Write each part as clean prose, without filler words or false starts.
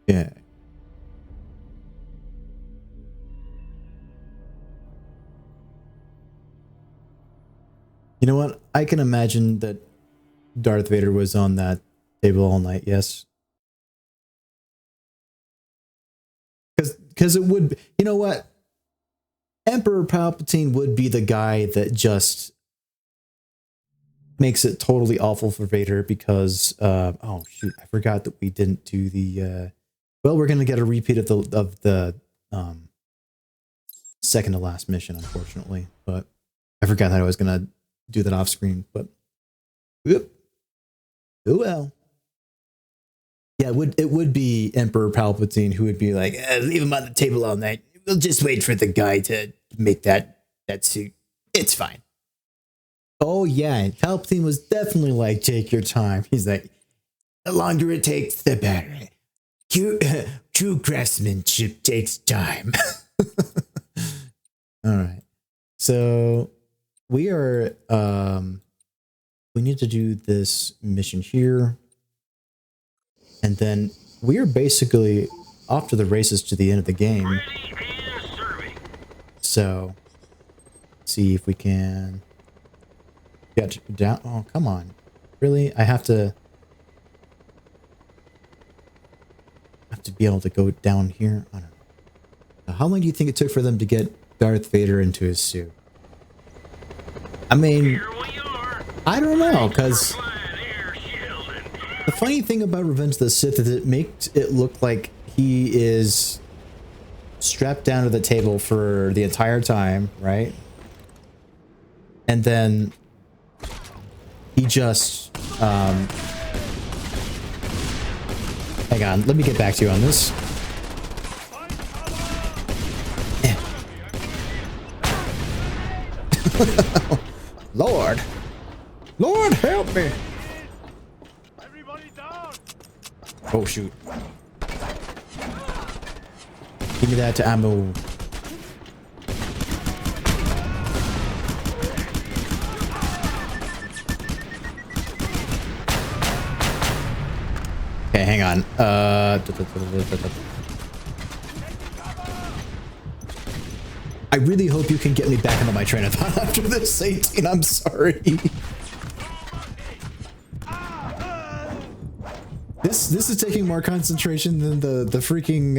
Yeah. You know what? I can imagine that Darth Vader was on that table all night. Yes. Because it would be, you know what? Emperor Palpatine would be the guy that just makes it totally awful for Vader because oh shoot, I forgot that we didn't do the well, we're gonna get a repeat of the second to last mission, unfortunately. But I forgot that I was gonna do that off screen, but whoop. Oh well. Yeah, it would be Emperor Palpatine who would be like, leave him on the table all night. We'll just wait for the guy to make that suit. It's fine. Oh yeah, Palpatine was definitely like, take your time. He's like, the longer it takes, the better. True craftsmanship takes time. All right, so we are we need to do this mission here, and then we are basically off to the races to the end of the game. So, see if we can get down. Oh, come on. Really? I have to be able to go down here. I don't know. Now, how long do you think it took for them to get Darth Vader into his suit? I mean, I don't know, because the funny thing about Revenge of the Sith is it makes it look like he is strapped down to the table for the entire time, right? And then he just hang on, let me get back to you on this. Lord help me. Oh shoot. Give me that ammo. Okay, hang on. I really hope you can get me back into my train of thought after this, 18. I'm sorry. This is taking more concentration than the freaking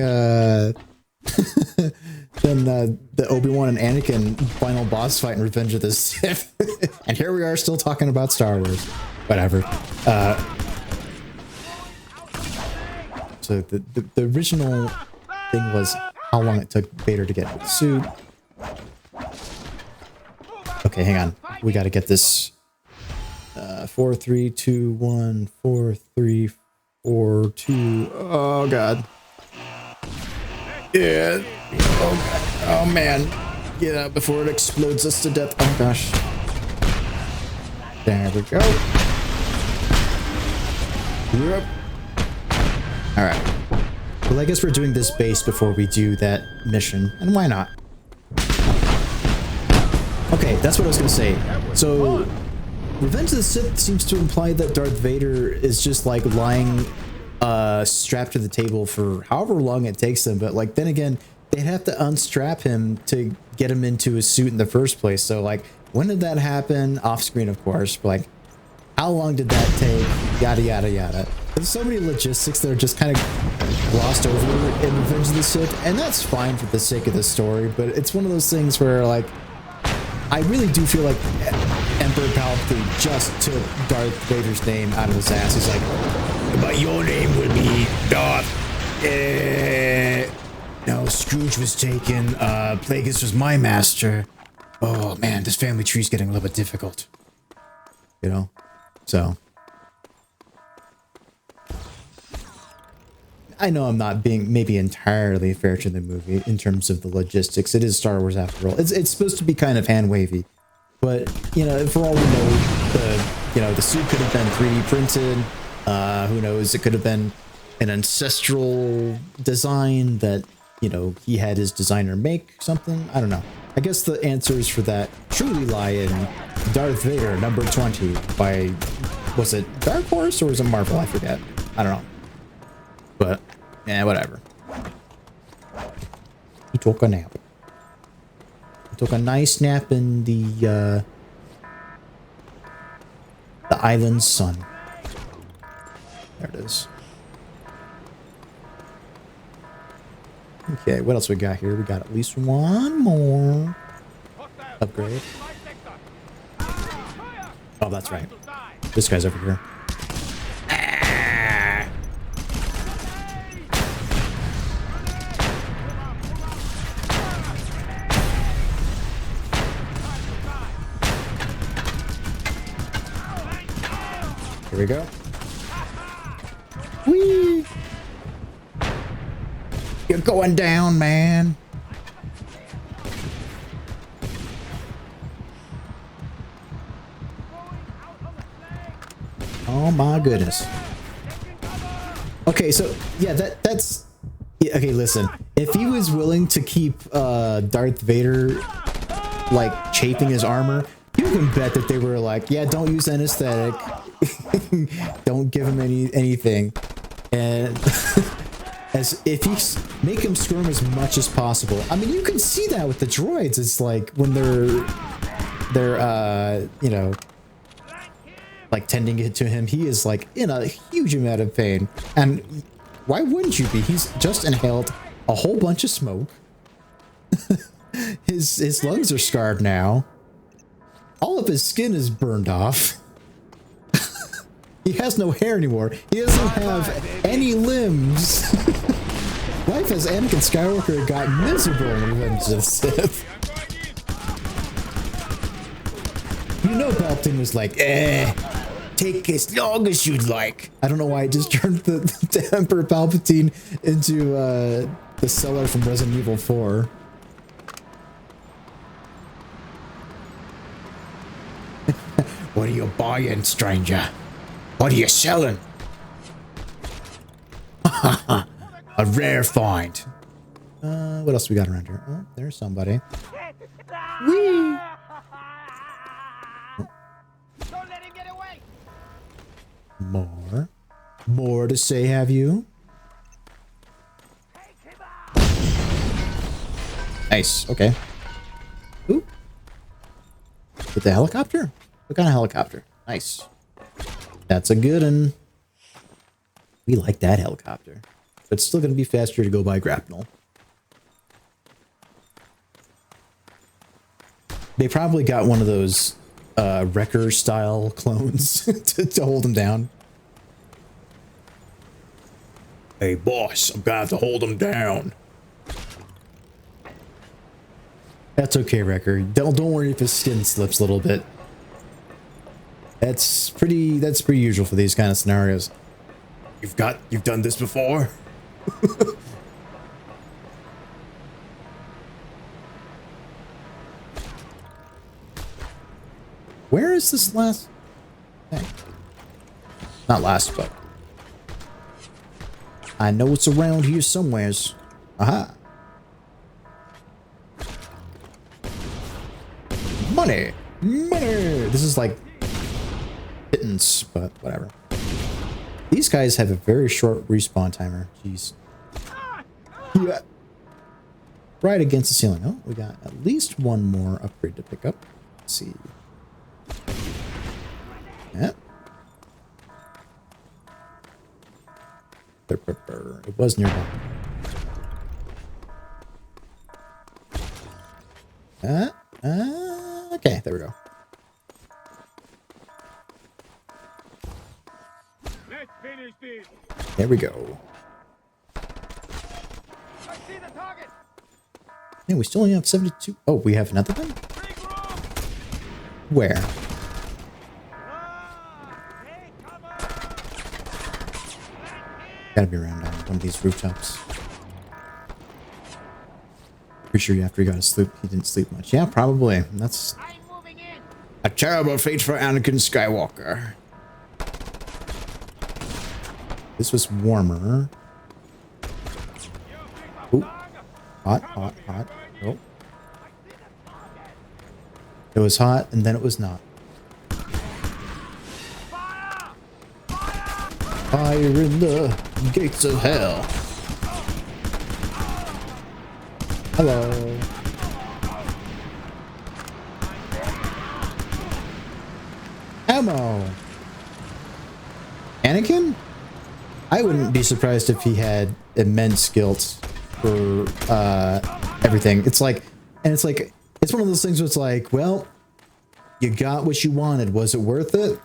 than the Obi-Wan and Anakin final boss fight in Revenge of the Sith. And here we are still talking about Star Wars. Whatever. So the original thing was how long it took Vader to get into the suit. Okay, hang on. We got to get this 4 3 2 1 4 3 4 2. Oh god. Yeah. Oh god. Oh man. Get out before it explodes us to death. Oh gosh. There we go. Yep. All right. Well, I guess we're doing this base before we do that mission, and why not? Okay, that's what I was gonna say. So, Revenge of the Sith seems to imply that Darth Vader is just like lying strapped to the table for however long it takes them, but like then again, they'd have to unstrap him to get him into his suit in the first place. So like, when did that happen? Off screen, of course, but like, how long did that take? Yada yada yada. There's so many logistics that are just kind of glossed over in Revenge of the Sith, and that's fine for the sake of the story, but it's one of those things where like, I really do feel like Emperor Palpatine just took Darth Vader's name out of his ass. He's like, but your name will be Darth. No, Scrooge was taken. Plagueis was my master. Oh man, this family tree's getting a little bit difficult. You know? So. I know I'm not being maybe entirely fair to the movie in terms of the logistics. It is Star Wars after all. It's supposed to be kind of hand wavy, but you know, for all we know, the suit could have been 3D printed. Who knows? It could have been an ancestral design that he had his designer make something. I don't know. I guess the answers for that truly lie in Darth Vader number 20 by, was it Dark Horse or was it Marvel? I forget. I don't know. But Yeah, whatever. He took a nap. He took a nice nap in the island's sun. There it is. Okay, what else we got here? We got at least one more upgrade. Oh, that's right. This guy's over here. Here we go. Whee! You're going down, man. Oh my goodness. Okay, so yeah, that's yeah, okay, listen. If he was willing to keep Darth Vader like chafing his armor, you can bet that they were like, yeah, don't use anesthetic. Don't give him anything. And as if you make him squirm as much as possible. I mean, you can see that with the droids. It's like when they're you know, like tending it to him, he is like in a huge amount of pain. And why wouldn't you be? He's just inhaled a whole bunch of smoke. His lungs are scarred now. All of his skin is burned off. He has no hair anymore. He doesn't have any limbs. Life as Anakin Skywalker got miserable in Revenge of the Sith. You know Palpatine was like, take as long as you'd like. I don't know why I just turned the Emperor Palpatine into the seller from Resident Evil 4. What are you buying, stranger? What are you selling? A rare find. What else we got around here? Oh, there's somebody. Whee! Don't let him get away. More to say, have you? Nice. Okay. Ooh. With the helicopter? What kind of helicopter? Nice. That's a good one. We like that helicopter. But it's still going to be faster to go by grapple. They probably got one of those Wrecker style clones to hold him down. Hey boss, I'm gonna have to hold him down. That's okay, Wrecker. Don't worry if his skin slips a little bit. That's pretty usual for these kind of scenarios. You've done this before? Where is this last thing? Not last, but I know it's around here somewheres. Aha. Money! Money! This is like pittance, but whatever. These guys have a very short respawn timer. Jeez. Yeah. Right against the ceiling. Oh, we got at least one more upgrade to pick up. Let's see. Yeah. It was nearby. Okay, there we go. Let's finish this. There we go. I see the target. Yeah, we still only have 72. Oh, we have another one? Where? Gotta be around on one of these rooftops. Pretty sure after he got to sleep, he didn't sleep much. Yeah, probably. That's a terrible fate for Anakin Skywalker. This was warmer. Ooh. Hot, hot, hot. Oh. It was hot, and then it was not. Fire in the gates of hell. Hello. Ammo. Anakin? I wouldn't be surprised if he had immense skills for everything. It's like, it's one of those things where it's like, well, you got what you wanted. Was it worth it?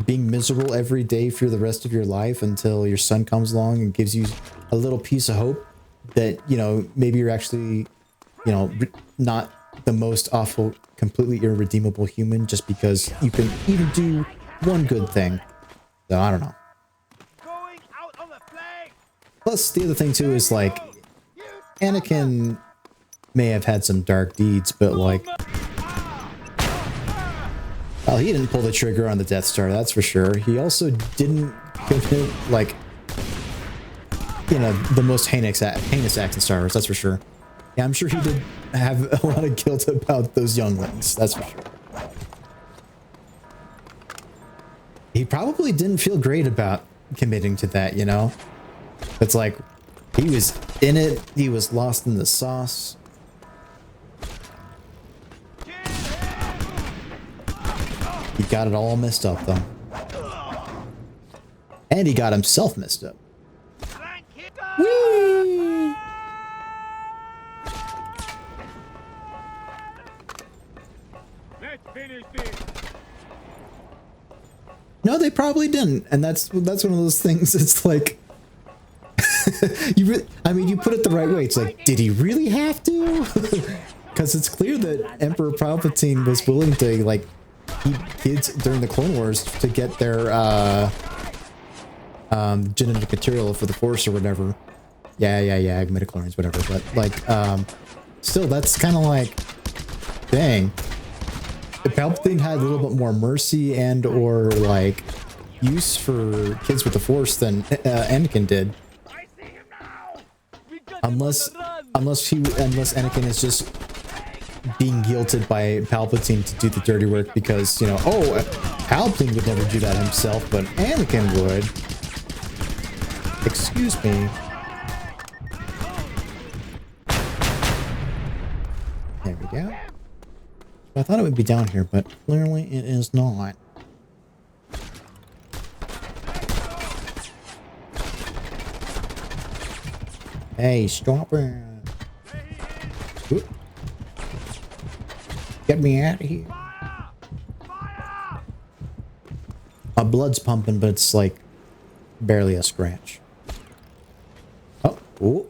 Being miserable every day for the rest of your life until your son comes along and gives you a little piece of hope that, you know, maybe you're actually, you know, not the most awful, completely irredeemable human just because you can even do one good thing. So I don't know. Plus, the other thing too is like, Anakin may have had some dark deeds, but like, well, he didn't pull the trigger on the Death Star, that's for sure. He also didn't commit, like, you know, the most heinous acts in Star Wars, that's for sure. Yeah, I'm sure he did have a lot of guilt about those younglings, that's for sure. He probably didn't feel great about committing to that, you know? It's like, he was in it, he was lost in the sauce. He got it all messed up, though. And he got himself messed up. Whee! Let's finish this. No, they probably didn't, and that's one of those things. It's like, I mean, you put it the right way. It's like, did he really have to? Because it's clear that Emperor Palpatine was willing to like keep kids during the Clone Wars to get their genetic material for the Force or whatever. Yeah, midichlorians, whatever. But like, still, that's kind of like, dang. If Palpatine had a little bit more mercy and or like use for kids with the Force than Anakin did. Unless Anakin is just being guilted by Palpatine to do the dirty work because, you know, oh, Palpatine would never do that himself, but Anakin would. Excuse me. There we go. I thought it would be down here, but clearly it is not. Hey, stop it. Oop. Get me out of here. My blood's pumping, but it's like barely a scratch. Oh, ooh.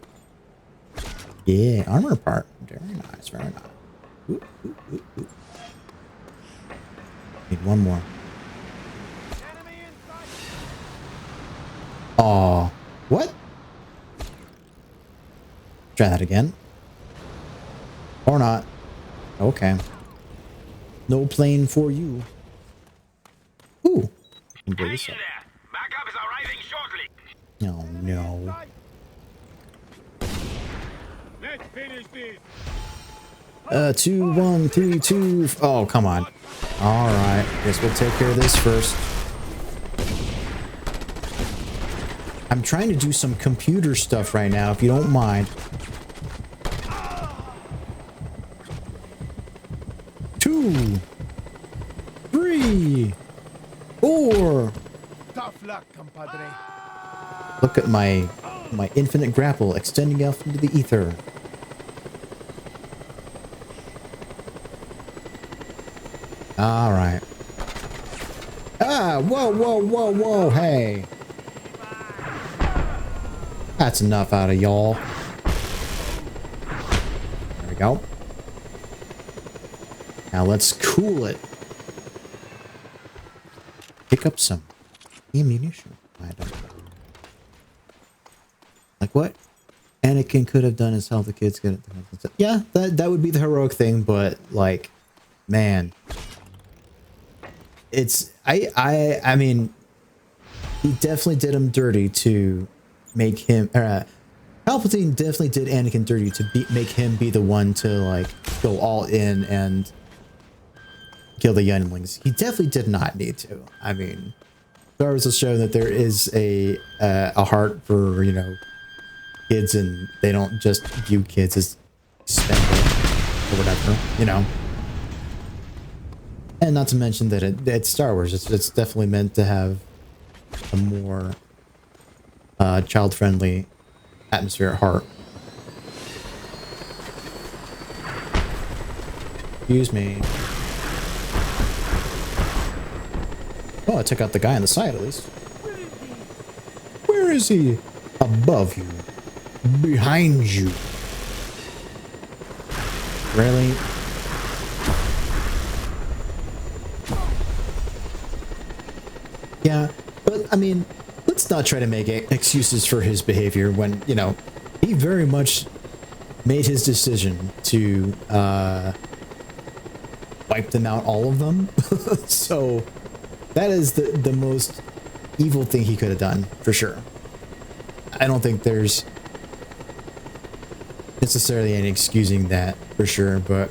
Yeah, armor part. Very nice, very nice. Ooh, ooh, ooh, ooh. Need one more. Aw, what? Try that again. Or not. Okay. No plane for you. Ooh. Embrace it. Backup is arriving shortly. Oh no. Let's finish this. 2, 1, 3, 2. Oh, come on. All right. Guess we'll take care of this first. I'm trying to do some computer stuff right now, if you don't mind. 2, 3, 4. Tough luck, compadre. Look at my infinite grapple extending out into the ether. All right. Ah, whoa, whoa, whoa, whoa, hey. That's enough out of y'all. There we go. Now let's cool it. Pick up some ammunition. I don't know. Like what Anakin could have done is help the kids get it. Yeah, that would be the heroic thing, but like, man. It's I mean, he definitely did him dirty to make him Palpatine definitely did Anakin dirty to make him be the one to like go all in and kill the younglings. He definitely did not need to. I mean, Star Wars has shown that there is a heart for, you know, kids and they don't just view kids as expendable or whatever, you know. And not to mention that it's Star Wars. It's definitely meant to have a more child-friendly atmosphere at heart. Excuse me. Oh, I took out the guy on the side at least. Where is he? Above you. Behind you. Really? Yeah, but I mean, let's not try to make excuses for his behavior when, you know, he very much made his decision to wipe them out, all of them. So that is the most evil thing he could have done, for sure. I don't think there's necessarily any excusing that, for sure, but,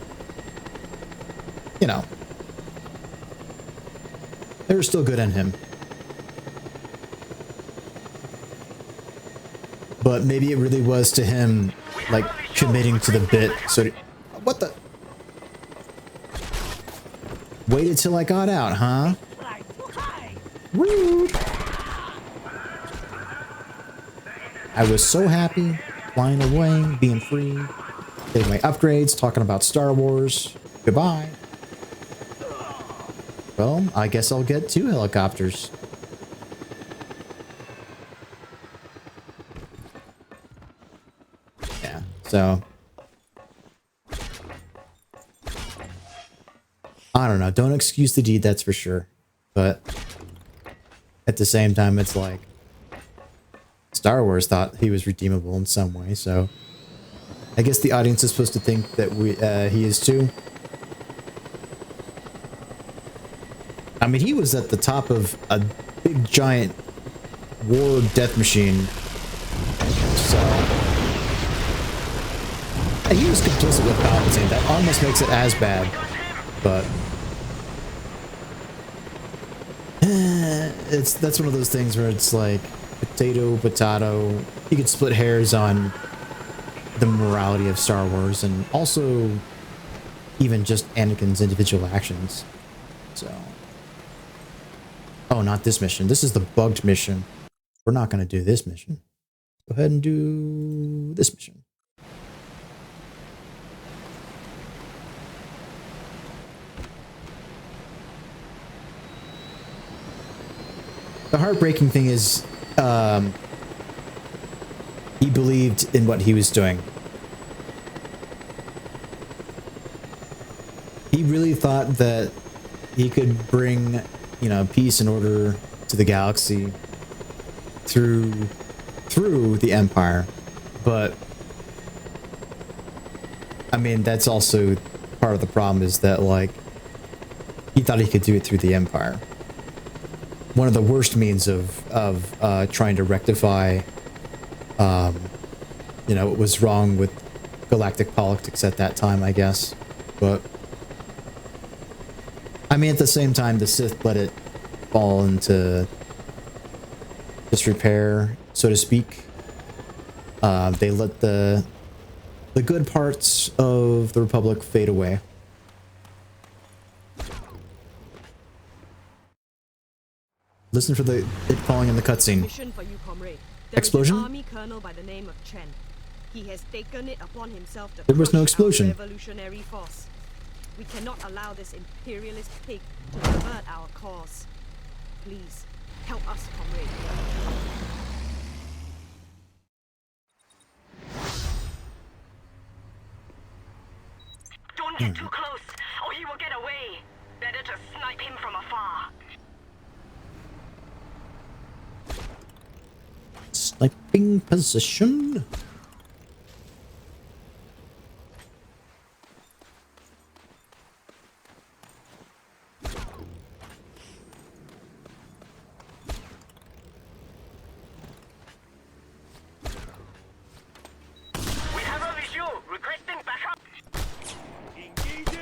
you know, they were still good on him. But maybe it really was to him, like, committing to the bit, so... What the... Waited till I got out, huh? Rude! I was so happy, flying away, being free, getting my upgrades, talking about Star Wars. Goodbye. Well, I guess I'll get 2 helicopters. Yeah, so... I don't know. Don't excuse the deed, that's for sure. But at the same time, it's like Star Wars thought he was redeemable in some way, so I guess the audience is supposed to think that he is too. I mean, he was at the top of a big giant war death machine, so and he was complicit with Palpatine. That almost makes it as bad, but that's one of those things where it's like potato. You could split hairs on the morality of Star Wars and also even just Anakin's individual actions. So, oh, not this mission. This is the bugged mission. We're not going to do this mission. Go ahead and do this mission. The heartbreaking thing is, he believed in what he was doing. He really thought that he could bring, you know, peace and order to the galaxy through the Empire. But, I mean, that's also part of the problem, is that, like, he thought he could do it through the Empire. One of the worst means of trying to rectify, you know, what was wrong with galactic politics at that time, I guess. But, I mean, at the same time, the Sith let it fall into disrepair, so to speak. They let the good parts of the Republic fade away. Listen for it falling in the cutscene. Mission for you, comrade. Explosion? An army colonel by the name of Chen. He has taken it upon himself to There was no crush explosion. our revolutionary force. We cannot allow this imperialist pig to pervert our cause. Please, help us, comrade. Don't get too close, or he will get away. Better to snipe him from afar. Sniping position. We have a visual requesting backup. Engaging.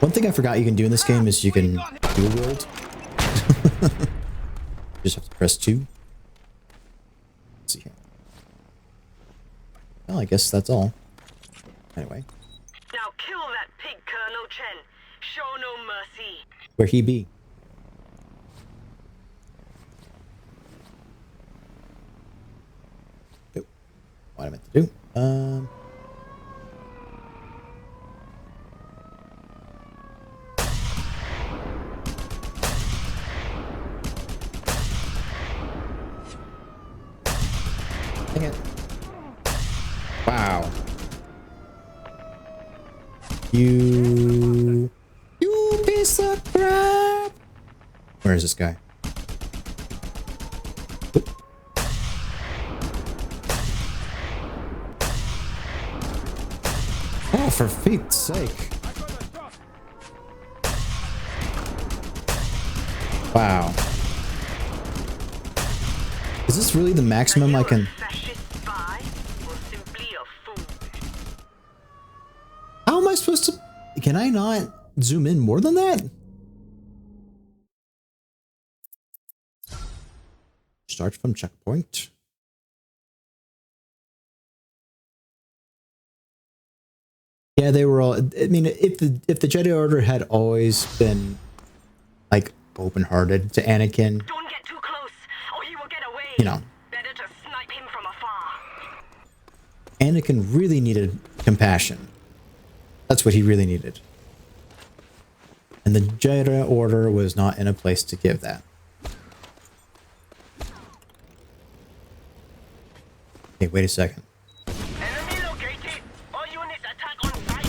One thing I forgot you can do in this game is you can dual wield. Just have to press 2. Let's see here. Well, I guess that's all. Anyway. Now kill that pig, Colonel Chen. Show no mercy. Where he be? Oh, what I meant to do? Dang it. Wow. You piece of crap. Where is this guy? Oop. Oh, for feet's sake. Wow. Is this really the maximum I can... How am I supposed to... Can I not zoom in more than that? Start from checkpoint. Yeah, they were all... I mean, if the Jedi Order had always been, like, open-hearted to Anakin... Don't get too close, or he will get away. You know. Better to snipe him from afar. Anakin really needed compassion. That's what he really needed. And the Jedi Order was not in a place to give that. Hey, wait a second. Enemy located. All units attack on sight.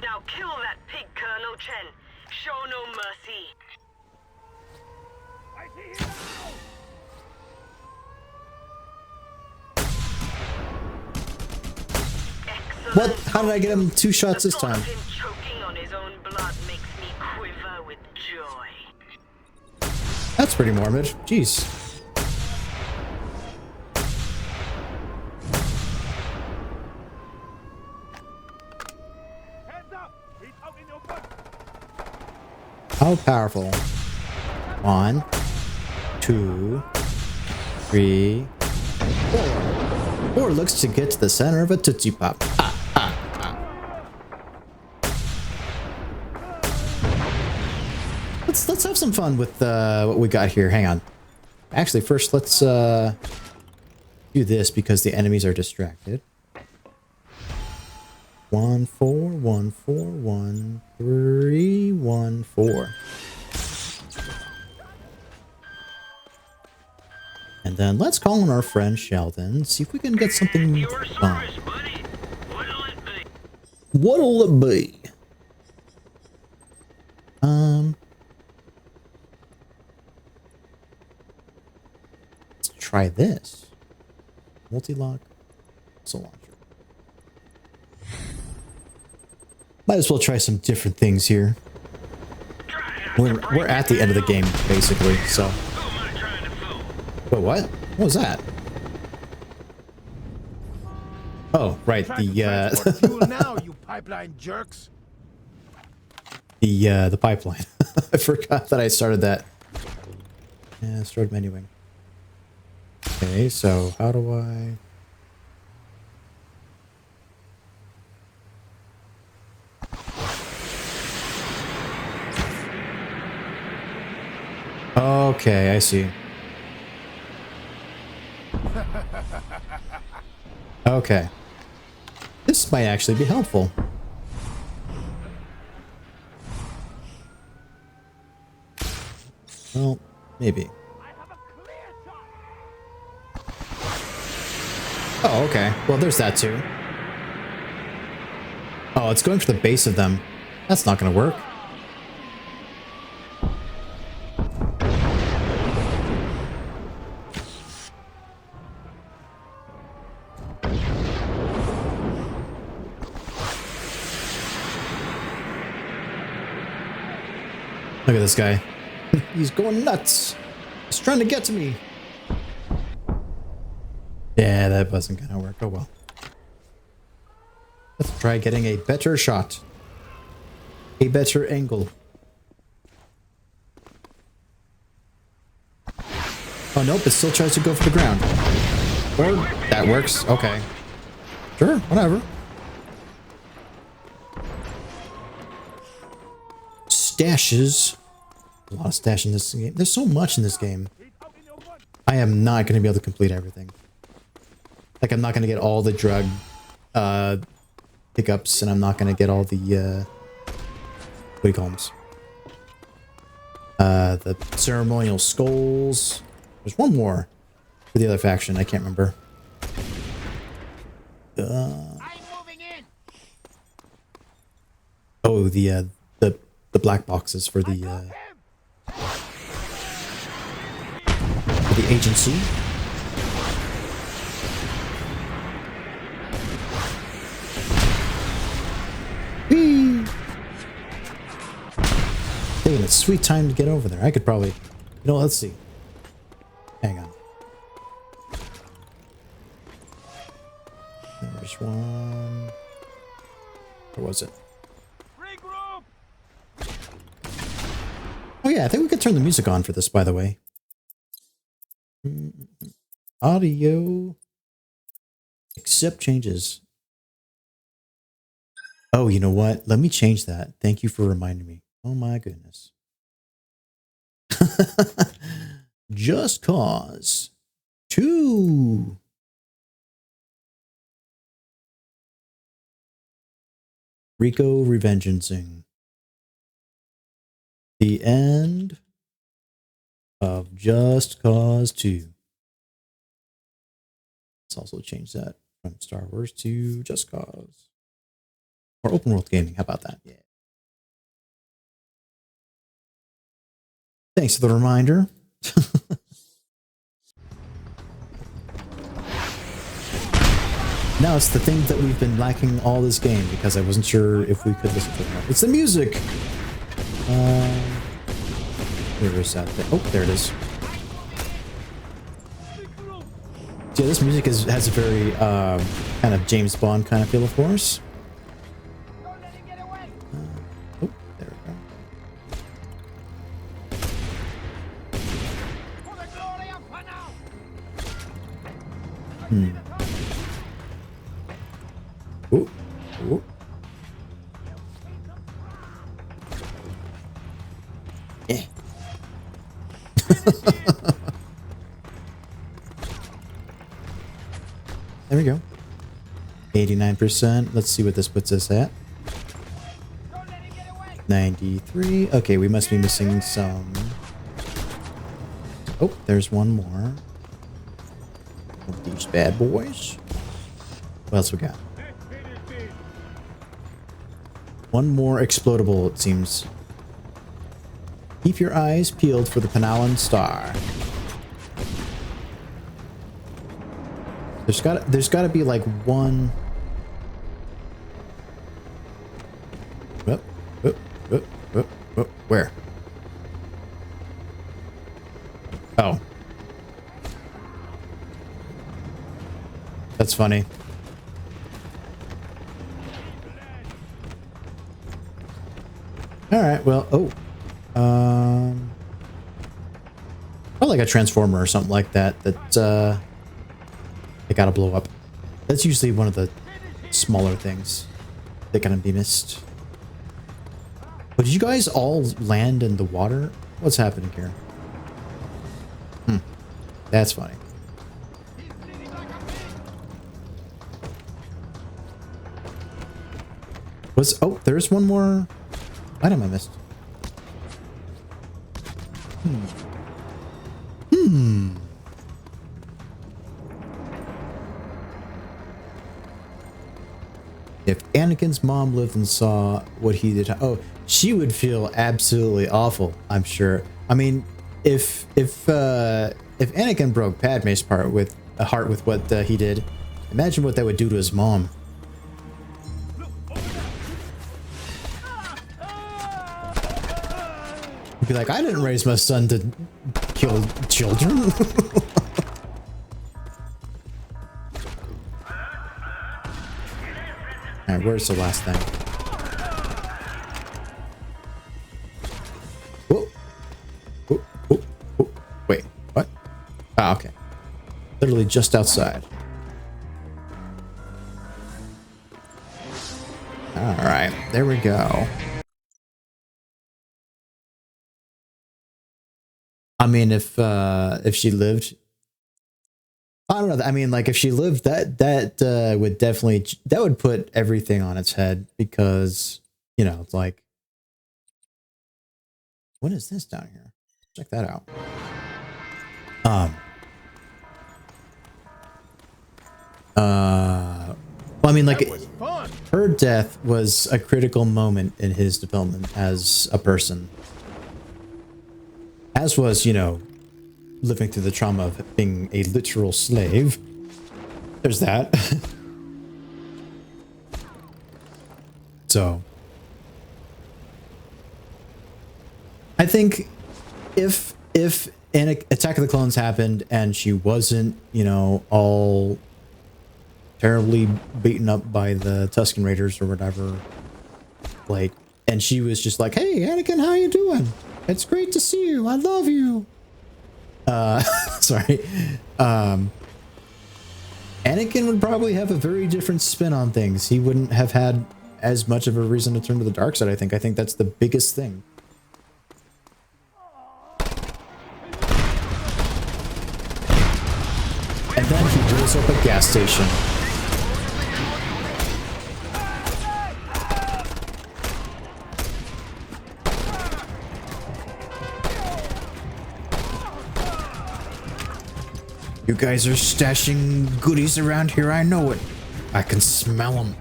Now kill that pig, Colonel Chen. Show no mercy. I see him now! What? How did I get him 2 shots this time? Him choking on his own blood makes me quiver with joy. That's pretty morbid. Jeez. Hands up! He's out in the open! How powerful? 1, 2, 3, 4. 4 looks to get to the center of a Tootsie Pop. Ah, ah, ah. Let's have some fun with what we got here. Hang on. Actually, first let's do this because the enemies are distracted. 1, 4, 1, 4, 1, 3, 1, 4. And then let's call on our friend Sheldon, see if we can get something fun. What'll it be? Let's try this. Multi-lock missile launcher. Might as well try some different things here. We're at the end of the game, basically, so. Wait, what? What was that? Oh, right, Fuel now, you pipeline jerks! the pipeline. I forgot that I started that. Yeah, start menuing. Okay, so how do I... Okay, I see. Okay. This might actually be helpful. Well, maybe. Oh, okay. Well, there's that too. Oh, it's going for the base of them. That's not going to work. Look at this guy. He's going nuts. He's trying to get to me. Yeah, that wasn't gonna work. Oh well. Let's try getting a better shot. A better angle. Oh nope, it still tries to go for the ground. Or that works. Okay. Sure, whatever. Stashes. A lot of stash in this game. There's so much in this game. I am not going to be able to complete everything. Like, I'm not going to get all the drug pickups, and I'm not going to get all the what do you call them? The ceremonial skulls. There's one more for the other faction. I can't remember. Oh, the black boxes for the agency. Whee! Taking a sweet time to get over there. I could probably, let's see. Hang on. There's one. Where was it? Oh yeah, I think we could turn the music on for this, by the way. Audio. Accept changes. Oh, you know what? Let me change that. Thank you for reminding me. Oh my goodness. Just Cause 2. Rico Revengeancing. The end of Just Cause 2. Let's also change that from Star Wars to Just Cause. Or open world gaming. How about that? Yeah. Thanks for the reminder. Now it's the thing that we've been lacking all this game because I wasn't sure if we could listen to it. It's the music. Where is that? Oh, there it is. Yeah, this music has a very kind of James Bond kind of feel, of course. Oh, there we go. Ooh, ooh. Yeah. There we go. 89%. Let's see what this puts us at. 93. Okay, we must be missing some. Oh, there's one more. Of these bad boys. What else we got? One more explodable, it seems. Keep your eyes peeled for the Panauan star. There's gotta be like one. Where? Oh. That's funny. All right, well, probably like a transformer or something like that they gotta blow up. That's usually one of the smaller things that can be missed. But did you guys all land in the water? What's happening here? That's funny. Oh, there's one more item I missed. If Anakin's mom lived and saw what he did, oh, she would feel absolutely awful, I'm sure. I mean, if Anakin broke Padme's heart with what he did, imagine what that would do to his mom. Be like, I didn't raise my son to kill children. Alright, where's the last thing? Whoa. Whoa, whoa, whoa. Wait, what? Ah, okay. Literally just outside. Alright, there we go. I mean, if she lived, I don't know. I mean, like if she lived, that would definitely, that would put everything on its head, because, you know, it's like, what is this down here? Check that out. Well, I mean, like, her death was a critical moment in his development as a person. As was, you know, living through the trauma of being a literal slave. There's that. So, I think if an Attack of the Clones happened and she wasn't, you know, all terribly beaten up by the Tusken Raiders or whatever, like, and she was just like, "Hey, Anakin, how you doing? It's great to see you. I love you." Sorry. Anakin would probably have a very different spin on things. He wouldn't have had as much of a reason to turn to the dark side, I think. I think that's the biggest thing. And then he blows up a gas station. You guys are stashing goodies around here, I know it. I can smell them.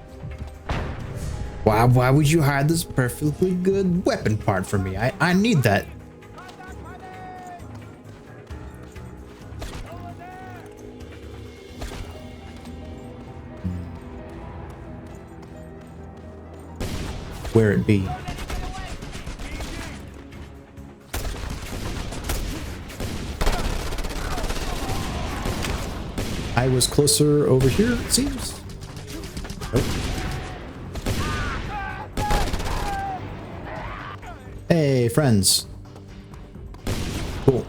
Why would you hide this perfectly good weapon part from me? I need that. Where it be? I was closer over here, it seems. Nope. Hey, friends. Cool.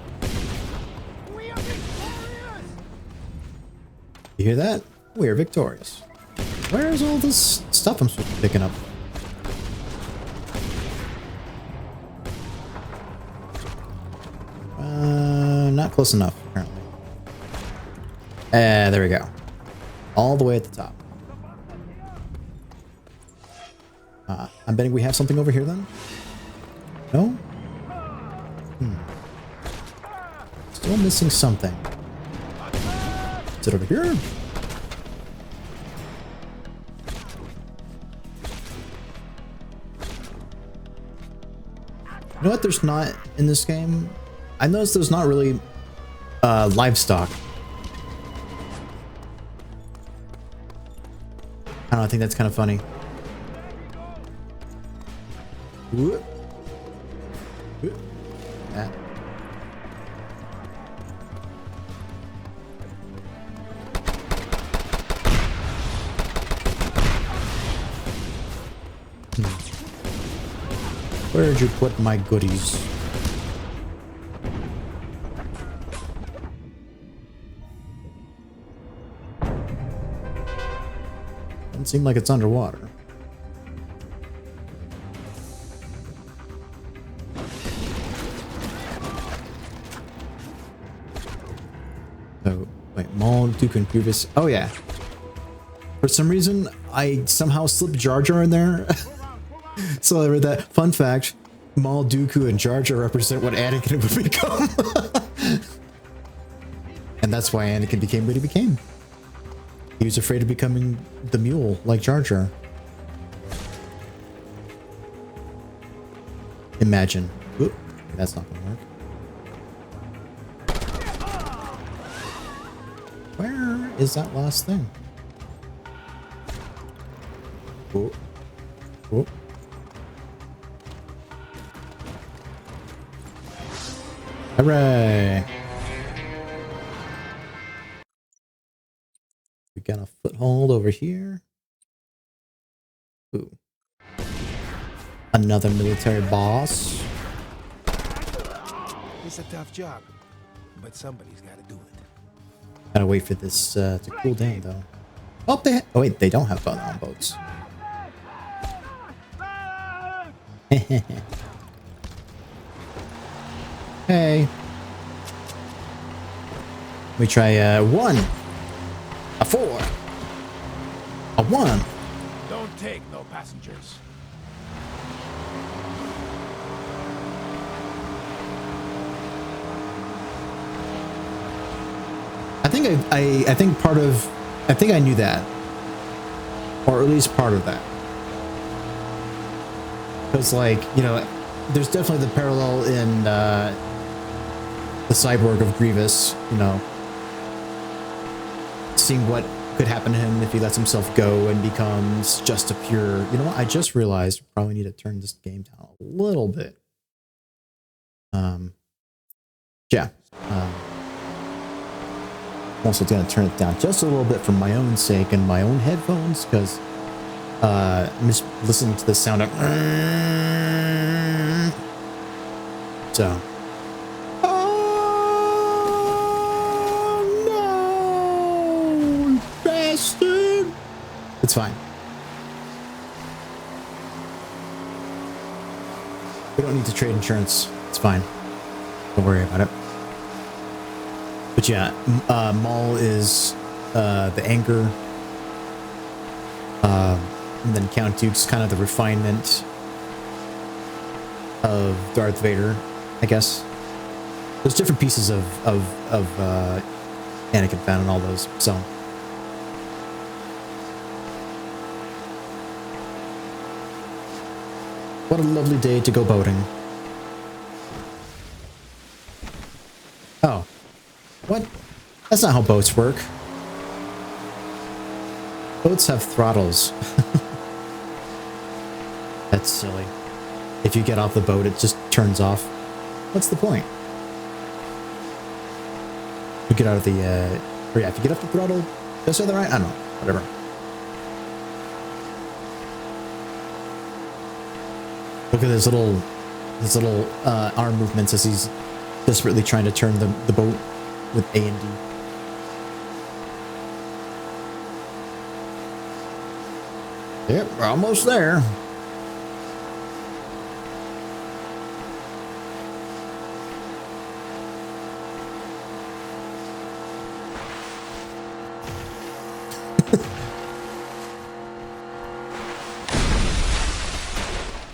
You hear that? We are victorious. Where's all this stuff I'm supposed to be picking up? Not close enough, apparently. There we go. All the way at the top. I'm betting we have something over here then? No? Still missing something. Is it over here? You know what there's not in this game? I noticed there's not really livestock. I don't know, I think that's kind of funny. Whoop. Whoop. That. Where'd you put my goodies? Doesn't seem like it's underwater. So, wait, Maul, Dooku, and Grievous. Oh, yeah. For some reason, I somehow slipped Jar Jar in there. So I read that. Fun fact, Maul, Dooku, and Jar Jar represent what Anakin would become. And that's why Anakin became what he became. He was afraid of becoming the mule, like Jar Jar. Imagine. Oop, that's not gonna work. Where is that last thing? Whoa. Whoa. Hooray! We got a foothold over here. Ooh. Another military boss. It's a tough job, but somebody's got to do it. Gotta wait for this to cool down, though. Oh, oh wait, they don't have fun on boats. Hey. We try a 1, a 4, a 1. Don't take no passengers. I think part of, I think I knew that, or at least part of that, because like, you know, there's definitely the parallel in the cyborg of Grievous, you know, seeing what could happen to him if he lets himself go and becomes just a pure, you know what, I just realized probably need to turn this game down a little bit. Yeah. I'm also going to turn it down just a little bit for my own sake and my own headphones, because I'm just listening to the sound of so. Oh no, bastard! It's fine. We don't need to trade insurance. It's fine. Don't worry about it. But yeah, Maul is the anger, and then Count Dooku's kind of the refinement of Darth Vader, I guess. There's different pieces of Anakin found in all those, so. What a lovely day to go boating. Oh. What? That's not how boats work. Boats have throttles. That's silly. If you get off the boat, it just turns off. What's the point? You get out of the, or yeah, if you get off the throttle, did I say that right? I don't know. Whatever. Look at his little arm movements as he's desperately trying to turn the boat with A and D. Yep, we're almost there.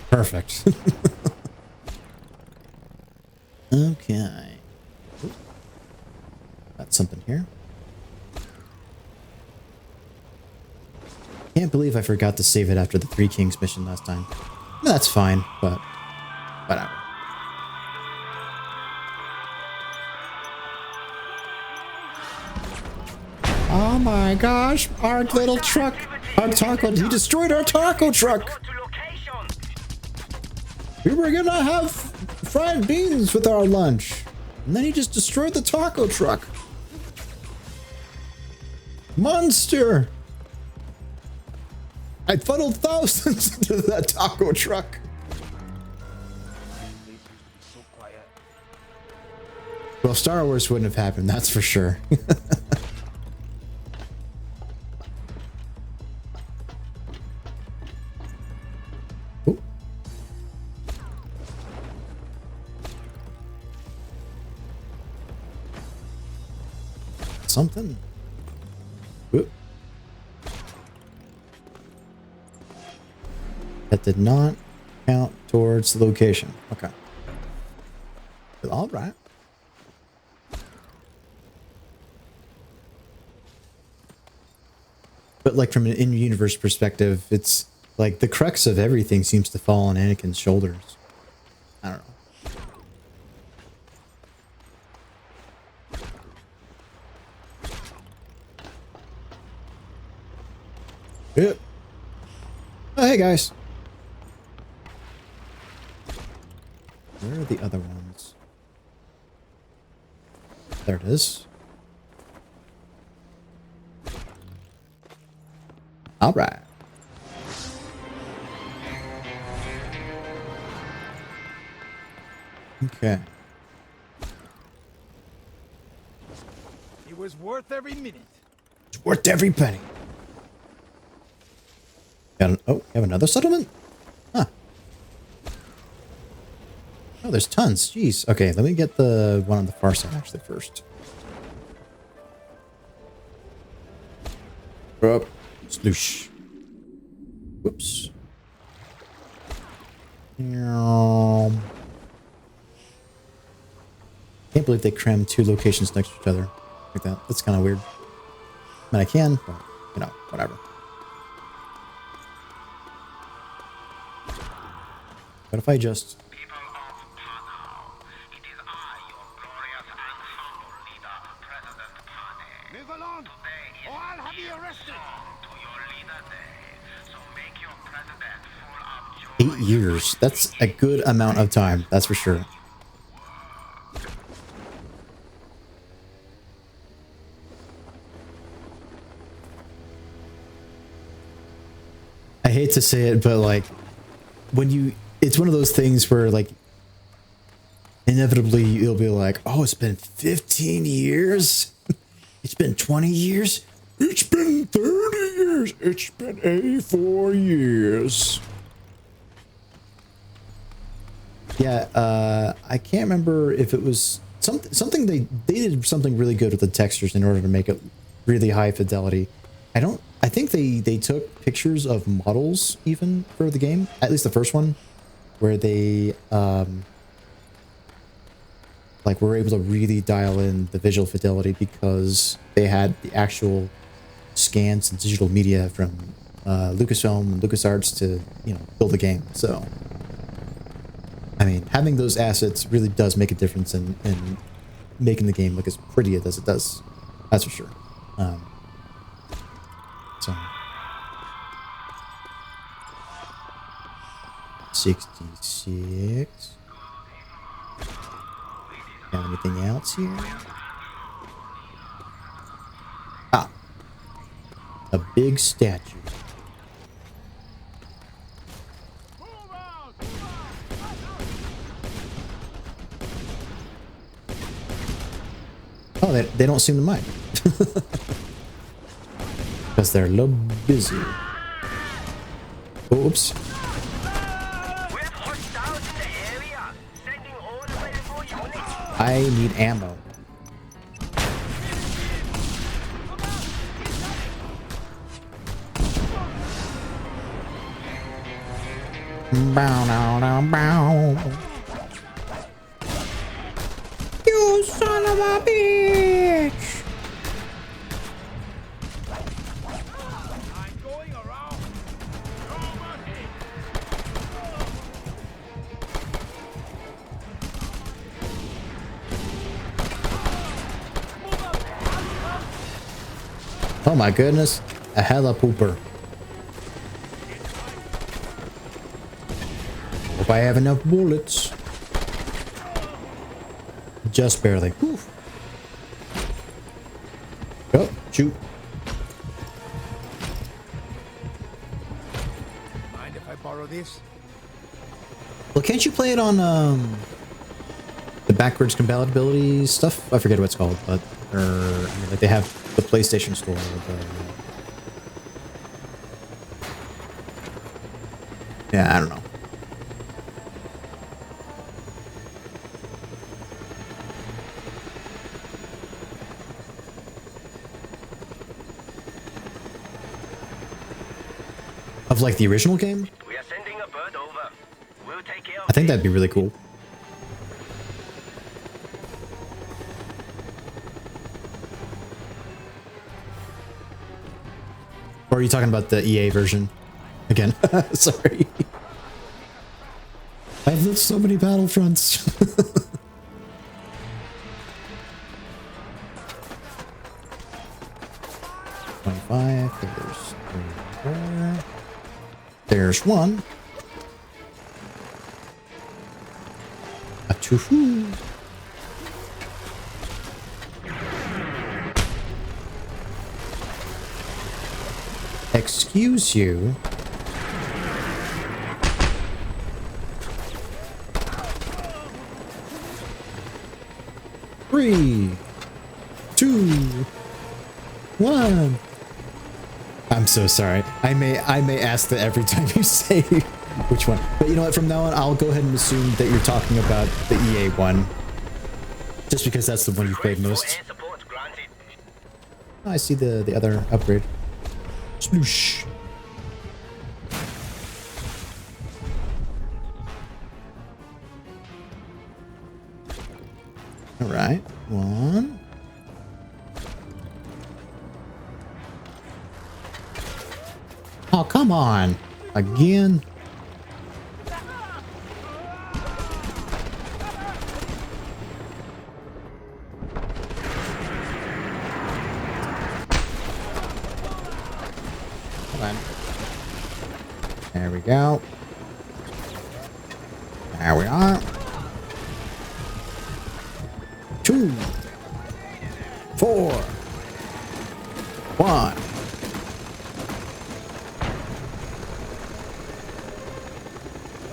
Perfect. Okay. Got something here. Can't believe I forgot to save it after the Three Kings mission last time. That's fine, but whatever. Oh my gosh, our little truck, our taco, he destroyed our taco truck. We were gonna have fried beans with our lunch, and then he just destroyed the taco truck. Monster! I funneled thousands into that taco truck. Well, Star Wars wouldn't have happened, that's for sure. Ooh. Something. Ooh. That did not count towards the location. Okay. All right. But like from an in-universe perspective, it's like the crux of everything seems to fall on Anakin's shoulders. I don't know. Yep. Oh, hey guys. Where are the other ones? There it is. All right. Okay. It was worth every minute. It's worth every penny. Oh, have another settlement? Huh. Oh, there's tons. Jeez. Okay, let me get the one on the far side actually first. Up. Sloosh. Whoops. Can't believe they crammed 2 locations next to each other like that. That's kind of weird. I mean, I can, but, you know, whatever. What if I just... People of Panau, it is I, your glorious and humble leader, President Panay. Move along, Today is or I'll have you arrested. to your leader day, so make your president full of joy. 8 years. That's a good amount of time, that's for sure. I hate to say it, but like, when you... It's one of those things where, like, inevitably you'll be like, oh, it's been 15 years? It's been 20 years? It's been 30 years! It's been 84 years. Yeah, I can't remember if it was something they did something really good with the textures in order to make it really high fidelity. I think they took pictures of models even for the game, at least the first one, where they like were able to really dial in the visual fidelity because they had the actual scans and digital media from Lucasfilm and LucasArts to, you know, build the game. So I mean, having those assets really does make a difference in making the game look as pretty as it does. That's for sure. So 66. Got anything else here? Ah, a big statue. Oh, they don't seem to mind. Because they're a little busy. Oops. We have hostiles in the area. Sending all available units. I need ammo. Bow, bow, bow, bow. You son of a bitch! I'm going around. Oh my goodness, a hella pooper. Hope I have enough bullets. Just barely. Whew. Oh, shoot. Mind if I borrow this? Well, can't you play it on the backwards compatibility stuff? I forget what it's called, but I mean, like they have the PlayStation Store. Yeah, I don't know. Of like the original game? We are sending a bird over. We'll take care of I think that'd be really cool. Or are you talking about the EA version? Again, sorry. I've lived so many Battlefronts. 25, there's 3 more. There's 1. A 2. Excuse you. 3, 2, 1. I'm so sorry. I may ask that every time you say which one. But you know what? From now on, I'll go ahead and assume that you're talking about the EA one. Just because that's the one you played most. Oh, I see the other upgrade. Sploosh. All right, 1. Oh, come on. Again. Come on. There we go. There we are. 2, 4, 1.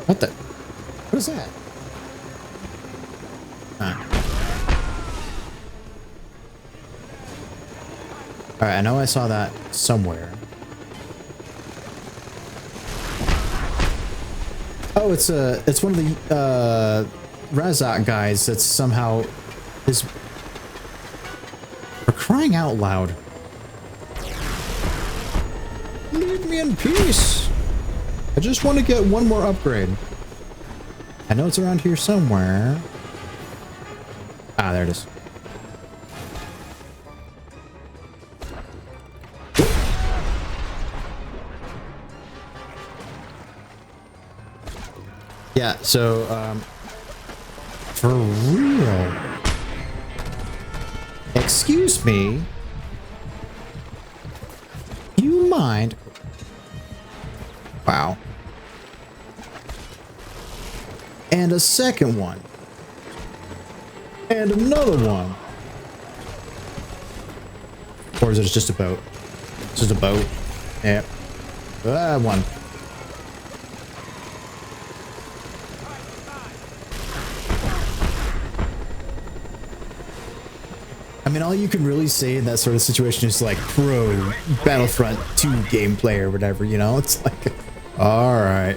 What the? What is that? Alright, I know I saw that somewhere. Oh, it's one of the Razak guys that's somehow is for crying out loud. Leave me in peace. I just want to get one more upgrade. I know it's around here somewhere. Ah, there it is. Yeah, so, for real. Excuse me. You mind? Wow. And a second one. And another one. Or is it just a boat? It's just a boat. Yeah. One. I mean, all you can really say in that sort of situation is like pro Battlefront 2 gameplay or whatever, you know? It's like, all right.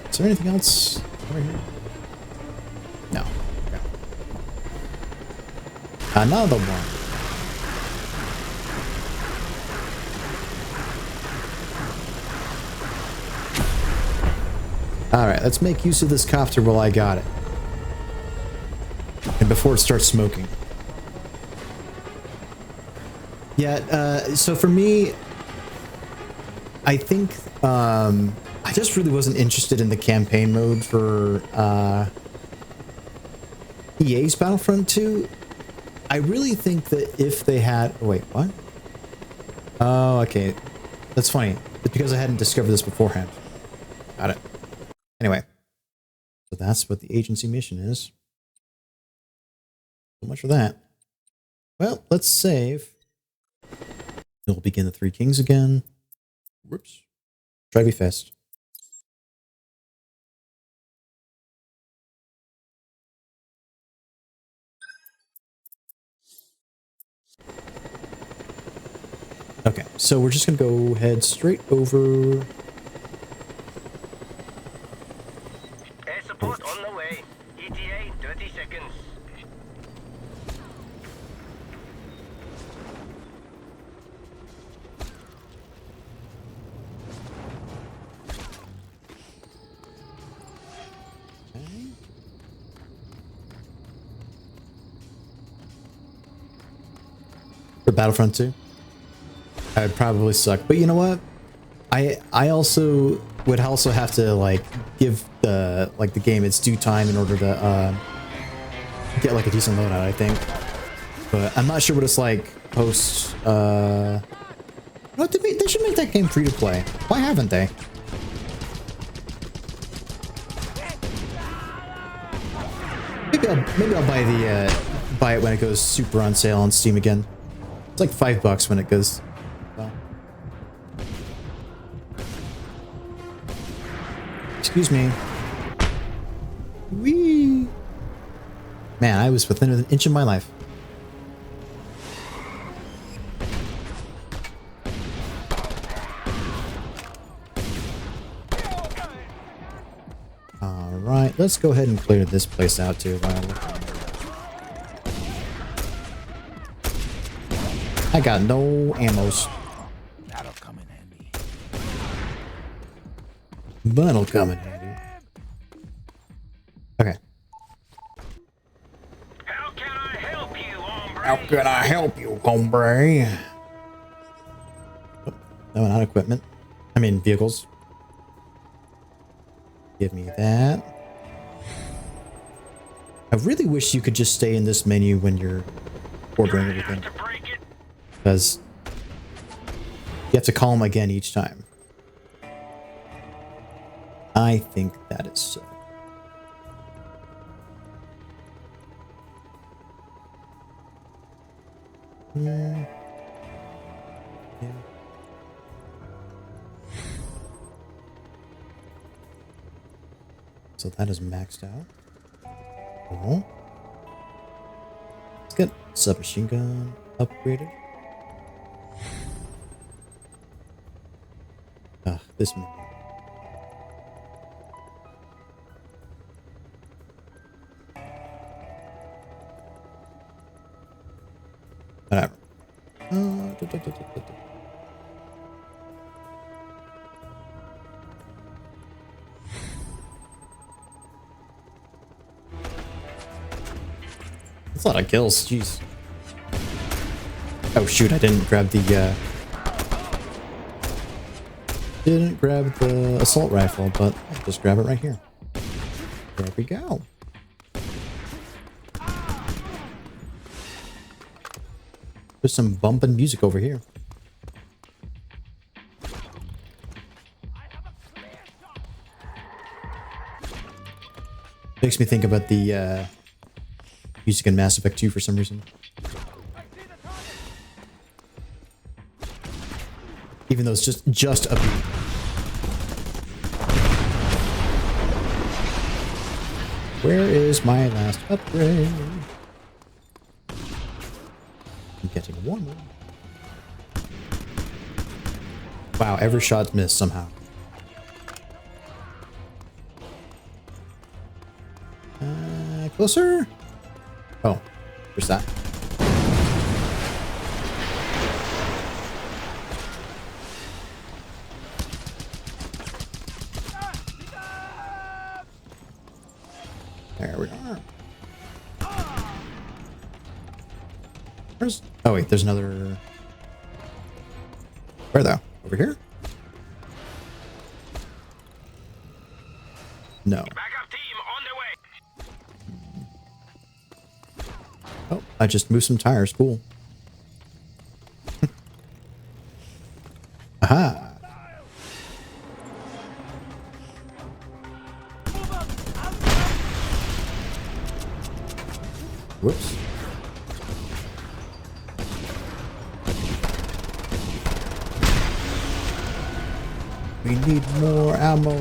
Is there anything else over here? No. Okay. Another one. Alright, let's make use of this copter while I got it. And before it starts smoking. Yeah, so for me, I think, I just really wasn't interested in the campaign mode for, EA's Battlefront 2. I really think that if they had... Oh, wait, what? Oh, okay. That's funny. It's because I hadn't discovered this beforehand. Got it. Anyway, so that's what the agency mission is. So much for that. Well, let's save. We'll begin the Three Kings again. Whoops. Try to be fast. Okay, so we're just going to go head straight over... Support on the way. ETA 30 seconds. Okay. For Battlefront 2? I'd probably suck. But you know what? I also would also have to like give the game its due time in order to get like a decent loadout, I think. But I'm not sure what it's like post no, they should make that game free to play. Why haven't they? Maybe I'll buy it when it goes super on sale on Steam again. It's like $5 when it goes. Well. Excuse me. Whee! Man, I was within an inch of my life. Alright, let's go ahead and clear this place out too. I got no ammos. That'll come in handy. That'll come in handy. Okay. How can I help you, hombre? How can I help you, hombre? Oh, no, not equipment. I mean, vehicles. Give me that. I really wish you could just stay in this menu when you're ordering everything. Because you have to call them again each time. I think that is so. Yeah. So that is maxed out. Cool. Let's get submachine gun upgraded. Ah, this menu. Whatever. That's a lot of kills, jeez. Oh shoot, I didn't grab the assault rifle, but I'll just grab it right here. There we go. There's some bumping music over here. Makes me think about the music in Mass Effect 2 for some reason. Even though it's just a beat. Where is my last upgrade? I'm getting one more. Wow, every shot missed somehow. Closer? Oh, there's that. There we are. Where's... Oh wait, there's another... Where though? Over here? No. Backup team on their way. Oh, I just moved some tires. Cool. Aha. Whoops. We need more ammo.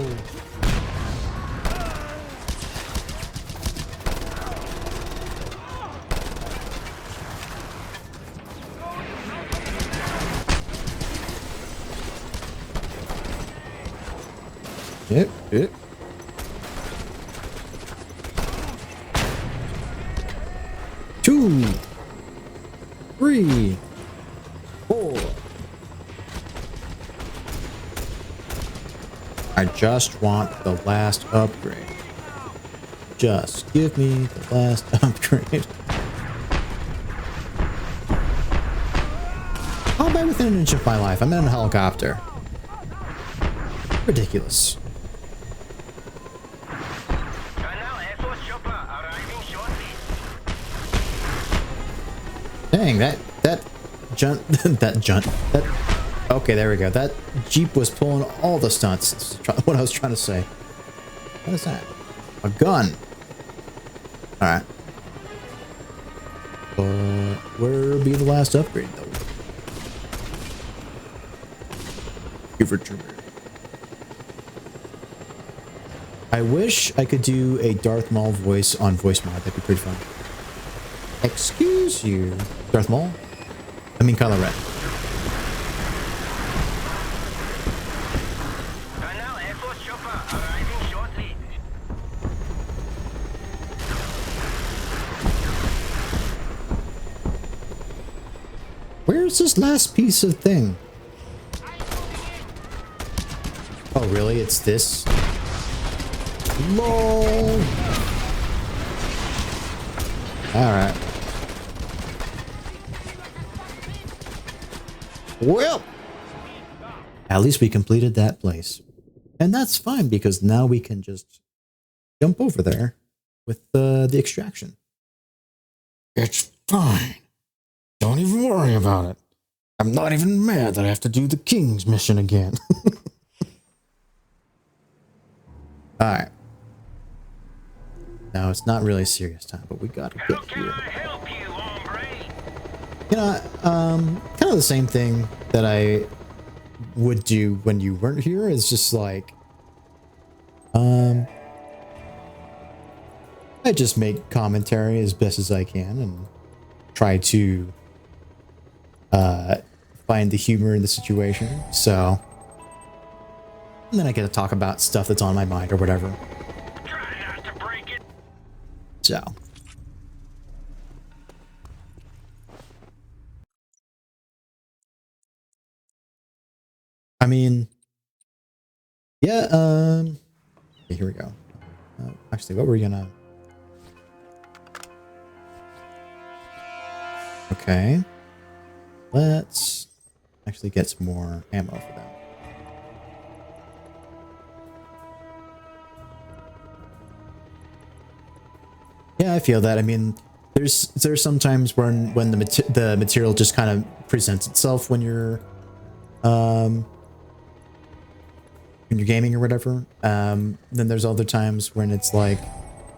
Yep. 2, 3, 4. I just want the last upgrade. Just give me the last upgrade. How am I within an inch of my life? I'm in a helicopter. Ridiculous. Dang, that okay, there we go. That Jeep was pulling all the stunts. That's what I was trying to say. What is that? A gun. Alright. But where will be the last upgrade though? Give it to me. I wish I could do a Darth Maul voice on voice mod. That'd be pretty fun. Excuse you, Darth Maul. I mean Kylo Ren. Panau Air Force chopper arriving shortly. Where's this last piece of thing? Oh, really? It's this? LOL. Alright. Well, at least we completed that place. And that's fine because now we can just jump over there with the extraction. It's fine. Don't even worry about it. I'm not even mad that I have to do the King's mission again. Alright. Now, it's not really a serious time, but we gotta get here. Help you, hombre. You know, kind of the same thing that I would do when you weren't here is just like, I just make commentary as best as I can and try to, find the humor in the situation. So, and then I get to talk about stuff that's on my mind or whatever. Try not to break it. So. I mean, yeah, okay, here we go. Actually, what were we gonna... Okay. Let's actually get some more ammo for them. Yeah, I feel that. I mean, there's sometimes when the material just kind of presents itself when you're gaming or whatever. Then there's other times when it's like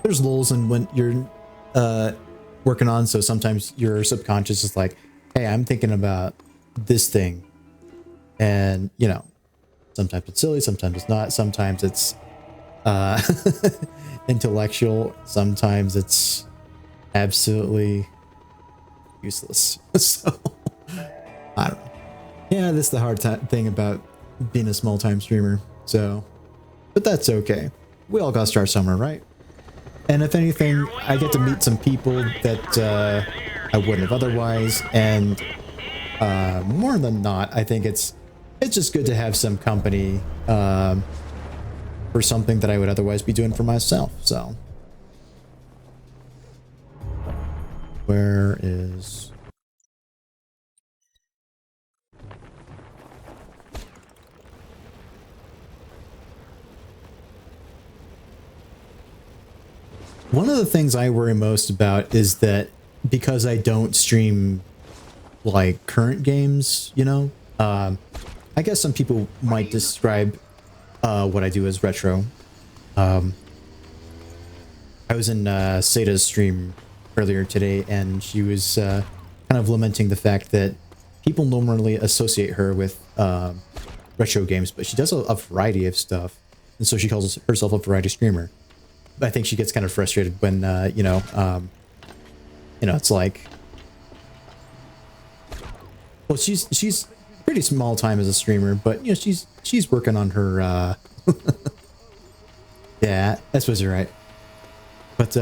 there's lulls and when you're working on, so sometimes your subconscious is like, hey, I'm thinking about this thing, and you know, sometimes it's silly, sometimes it's not, sometimes it's intellectual, sometimes it's absolutely useless. So I don't know. Yeah, that's the hard thing about being a small-time streamer. So, but that's okay. We all gotta start somewhere, right? And if anything, I get to meet some people that I wouldn't have otherwise, and more than not, I think it's just good to have some company for something that I would otherwise be doing for myself. So, where is... One of the things I worry most about is that because I don't stream like current games, you know, I guess some people might describe what I do as retro. I was in Seta's stream earlier today, and she was kind of lamenting the fact that people normally associate her with retro games, but she does a variety of stuff, and so she calls herself a variety streamer. I think she gets kind of frustrated when, you know, it's like, well, she's pretty small time as a streamer, but you know, she's working on her, yeah, I suppose you're right. But,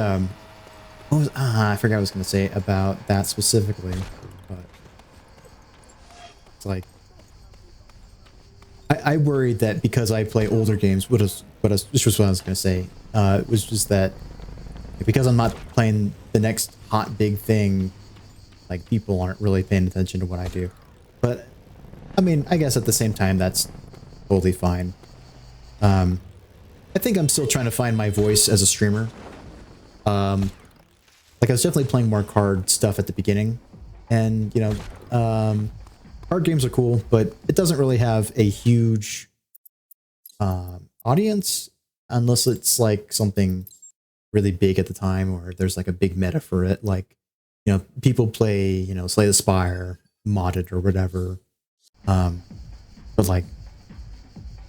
what was, I forgot what I was going to say about that specifically, but it's like, I worried that because I play older games, this was what I was going to say. It was just that because I'm not playing the next hot big thing, like people aren't really paying attention to what I do. But I mean, I guess at the same time, that's totally fine. I think I'm still trying to find my voice as a streamer. Like I was definitely playing more card stuff at the beginning, and you know, card games are cool, but it doesn't really have a huge audience unless it's like something really big at the time, or there's like a big meta for it. Like, you know, people play, you know, Slay the Spire modded or whatever. But like,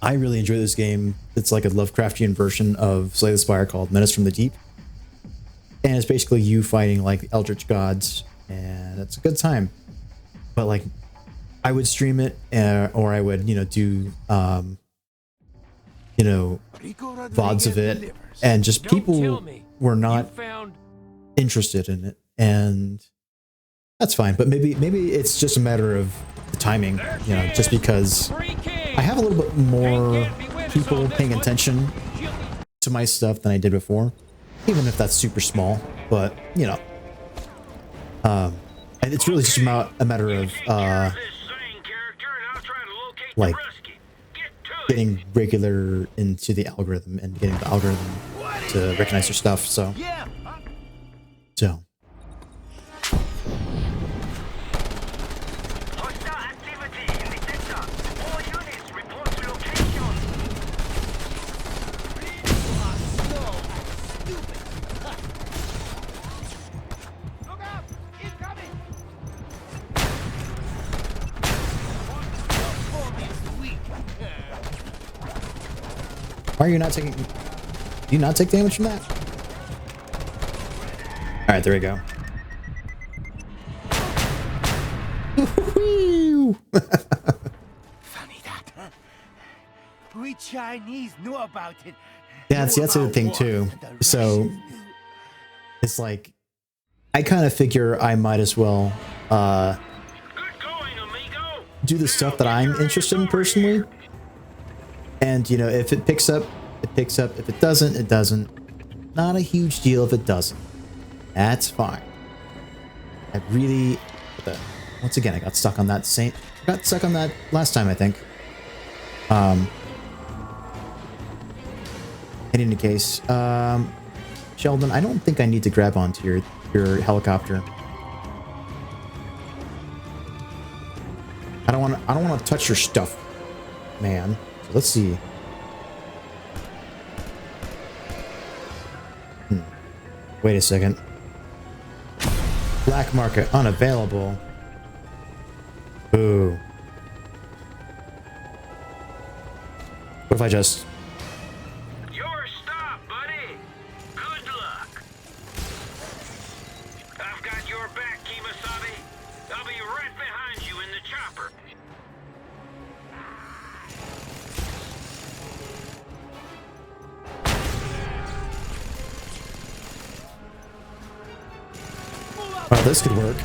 I really enjoy this game. It's like a Lovecraftian version of Slay the Spire called Menace from the Deep. And it's basically you fighting like the Eldritch gods, and it's a good time. But like, I would stream it, or I would, do, Rico VODs of it, delivers. and just Don't people tell me. were not You found interested in it, and that's fine. But maybe it's just a matter of the timing, just because Free King. I have a little bit more Can't be winners people on this paying one. attention to my stuff than I did before, even if that's super small. But and it's really just a matter of like getting regular into the algorithm and getting the algorithm to recognize your stuff. So Hostile activity in the tether. All units report to location. Look out! Incoming! why are you not taking? Do you not take damage from that? All right, there we go. Funny that, huh? We Chinese knew about it. Yeah, see, that's the other thing too. So it's like I kind of figure I might as well Good going, amigo. do the stuff that I'm interested in personally. And if it picks up, it picks up. If it doesn't, it doesn't. Not a huge deal if it doesn't. That's fine. I really, once again, I got stuck on that last time, I think. In any case, Sheldon, I don't think I need to grab onto your helicopter. I don't want to touch your stuff, man. So let's see. Wait a second. Black market unavailable. Ooh. What if I just... Your stop, buddy. Good luck. I've got your back, Kimasabi. I'll be right behind you in the chopper. Oh, this could work.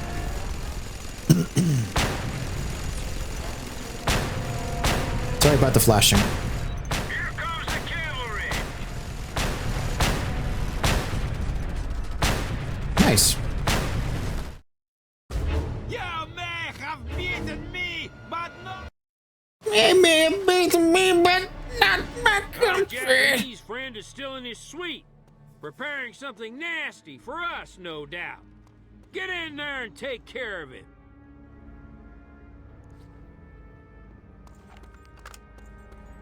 Sorry about the flashing. Here comes the cavalry. Nice. You may have beaten me, but not. Our Japanese friend is still in his suite, preparing something nasty for us, no doubt. Get in there and take care of it.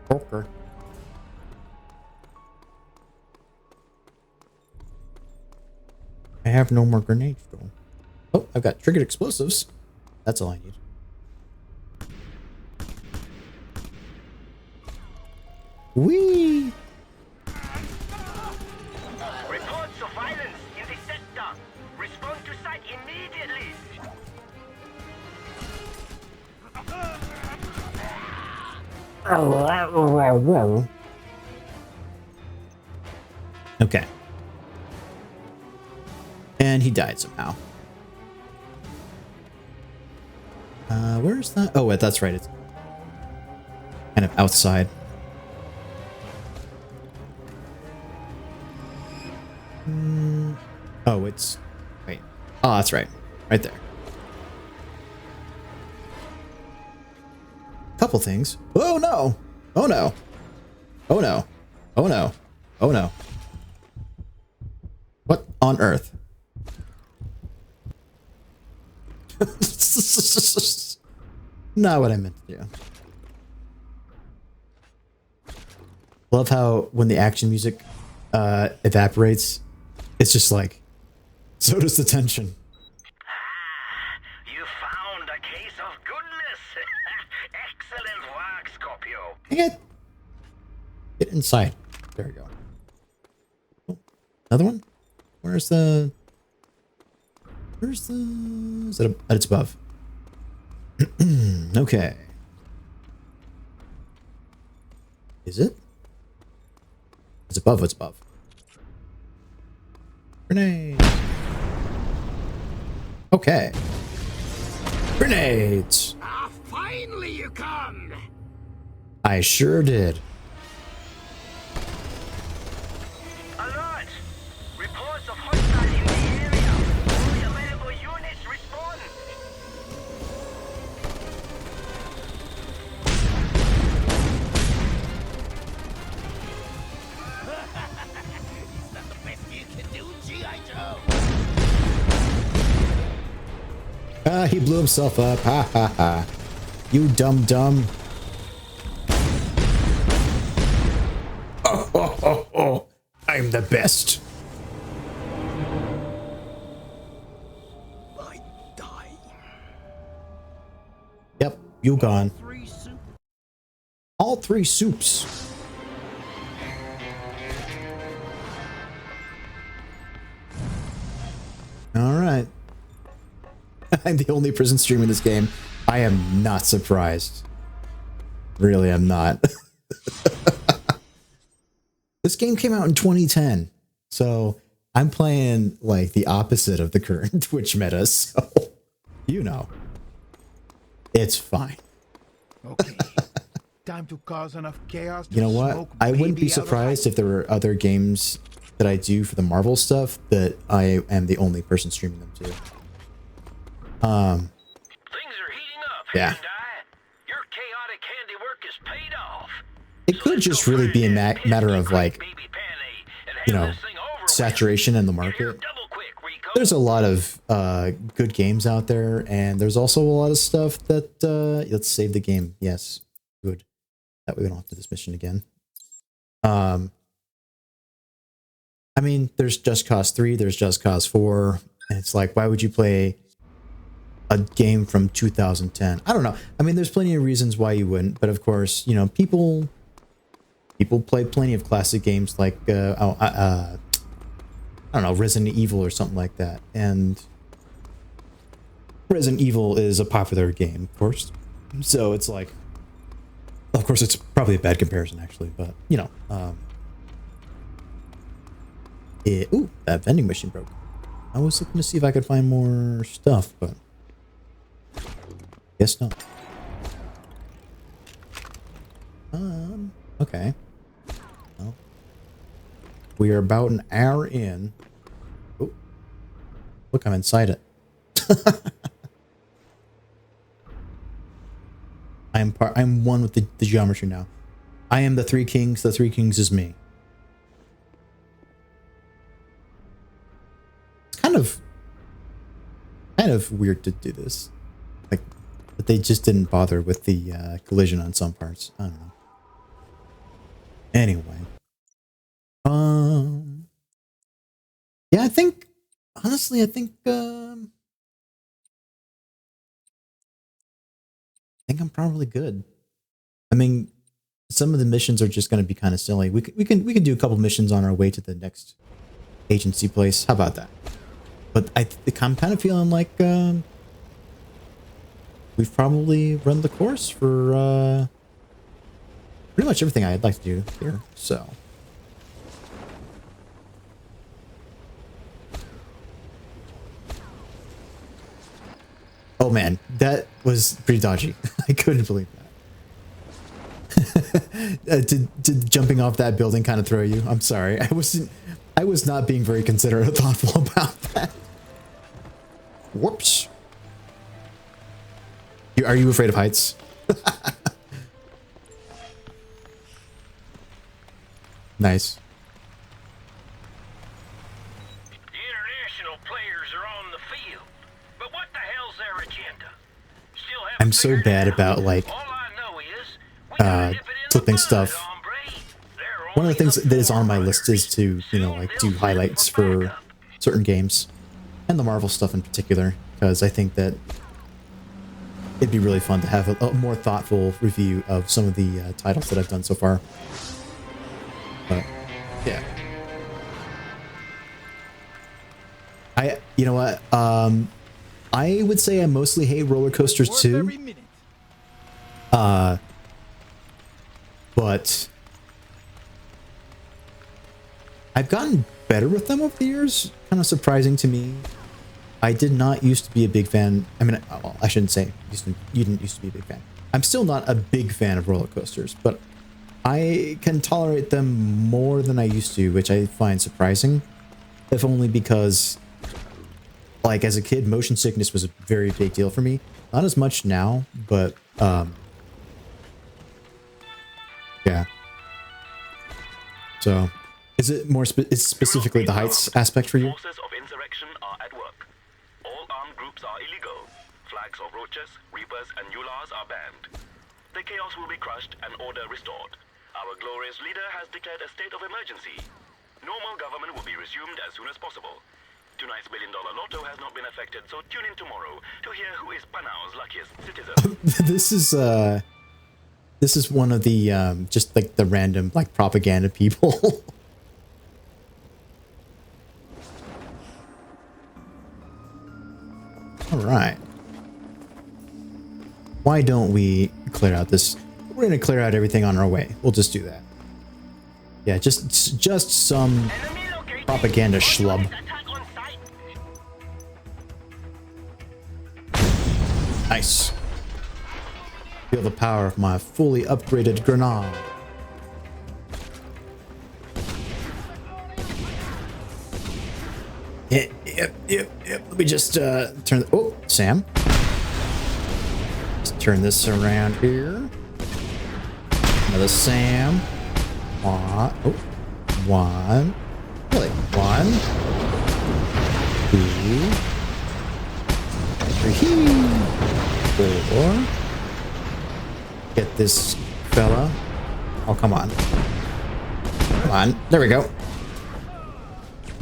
Okay. I have no more grenades though. Oh, I've got triggered explosives. That's all I need. Whee! Reports of violence in the sector. Respond to site immediately. Okay. And he died somehow. Where is that? Oh, wait, that's right. It's kind of outside. Oh, it's... Wait. Oh, that's right. Right there. Couple things. Oh, no! Oh, no! Oh, no! Oh, no! Oh, no. What on earth? Not what I meant to do. Love how when the action music evaporates, it's just like, so does the tension. You found a case of goodness. Excellent work, Scorpio. Dang it. Get inside. There we go. Oh, another one? Where's the... Is it it's above. Okay. Is it? It's above. What's above? Grenade. Okay. Grenades. Ah, finally you come! I sure did. Alert! Reports of hostile in the area. All the available units respond. Is that the best you can do, G.I. Joe? Ah, he blew himself up. Ha ha ha. You dumb dumb. Oh, oh, oh, oh. I'm the best. I die. Yep, you gone. 3 soup. All 3 soups. All right. I'm the only person streaming this game. I am not surprised. Really, I'm not. This game came out in 2010, so I'm playing like the opposite of the current Twitch meta, so you know. It's fine. Okay. Time to cause enough chaos to You know what? smoke I wouldn't be baby out of surprised if there were other games that I do for the Marvel stuff that I am the only person streaming them to. Things are heating up, Yeah. Panday. Your chaotic handiwork is paid off. It could just really be a matter of like, you know, saturation in the market. There's a lot of good games out there, and there's also a lot of stuff that let's save the game. Yes, good. That way we don't have to do this mission again. I mean, there's Just Cause 3, there's Just Cause 4, and it's like, why would you play a game from 2010? I don't know. I mean, there's plenty of reasons why you wouldn't, but of course, you know, people play plenty of classic games like I don't know, Resident Evil or something like that. And Resident Evil is a popular game, of course. So it's like, of course, it's probably a bad comparison actually, but you know, ooh, that vending machine broke. I was looking to see if I could find more stuff, but guess not. Okay. Well, we are about an hour in. Oh, look, I'm inside it. I'm one with the geometry now. I am the 3 kings. The 3 kings is me. It's kind of weird to do this. Like, but they just didn't bother with the collision on some parts. I don't know. Anyway. Yeah, I think, honestly, I think I'm probably good. I mean, some of the missions are just going to be kind of silly. We can do a couple missions on our way to the next agency place. How about that? But I'm kind of feeling like we've probably run the course for pretty much everything I'd like to do here. So. Oh man, that was pretty dodgy. I couldn't believe that. Did jumping off that building kind of throw you? I'm sorry. I was not being very considerate or thoughtful about that. Whoops. Are you afraid of heights? Nice. I'm so bad about like flipping stuff. One of the things that is on my list is to, you know, like do highlights for certain games and the Marvel stuff in particular, because I think that it'd be really fun to have a more thoughtful review of some of the titles that I've done so far. Yeah. You know what? I would say I mostly hate roller coasters too. But I've gotten better with them over the years. Kind of surprising to me. I did not used to be a big fan. I mean, well, I shouldn't say you didn't used to be a big fan. I'm still not a big fan of roller coasters, but I can tolerate them more than I used to, which I find surprising. If only because, like, as a kid, motion sickness was a very big deal for me. Not as much now, but yeah. So, is it more is specifically the heights aspect for you? Forces of insurrection are at work. All armed groups are illegal. Flags of roaches, reapers, and ulars are banned. The chaos will be crushed and order restored. Our glorious leader has declared a state of emergency. Normal government will be resumed as soon as possible. Tonight's $1 billion lotto has not been affected, so tune in tomorrow to hear who is Panau's luckiest citizen. This is one of the just like the random like propaganda people. All right. Why don't we clear out this? We're gonna clear out everything on our way. We'll just do that. Yeah, just some propaganda schlub. Nice. Feel the power of my fully upgraded grenade. Yep. Let me just turn. Oh, Sam. Let's turn this around here. Another Sam. One. Oh, one. Really? 1, 2, 3, 4. Get this fella. Oh, come on. Come on. There we go.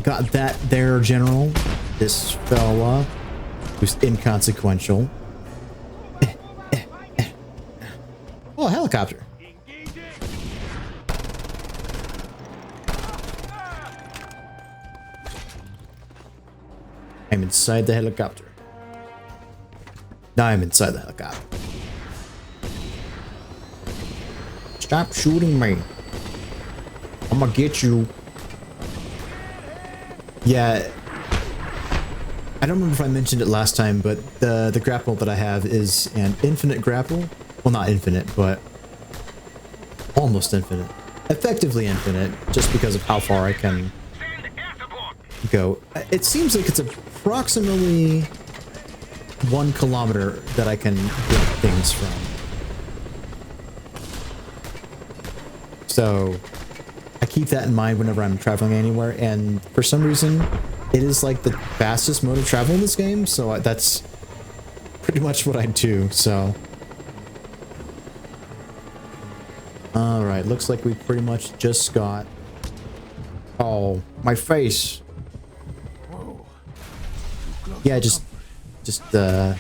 Got that there, General. This fella who's inconsequential. Oh, a helicopter. I'm inside the helicopter. Now I'm inside the helicopter. Stop shooting me. I'm gonna get you. Yeah. I don't remember if I mentioned it last time, but the grapple that I have is an infinite grapple. Well, not infinite, but almost infinite. Effectively infinite, just because of how far I can go. It seems like it's approximately 1 kilometer that I can get things from. So I keep that in mind whenever I'm traveling anywhere, and for some reason it is like the fastest mode of travel in this game, so that's pretty much what I do. So all right, looks like we pretty much just got, oh, my face. Yeah, just the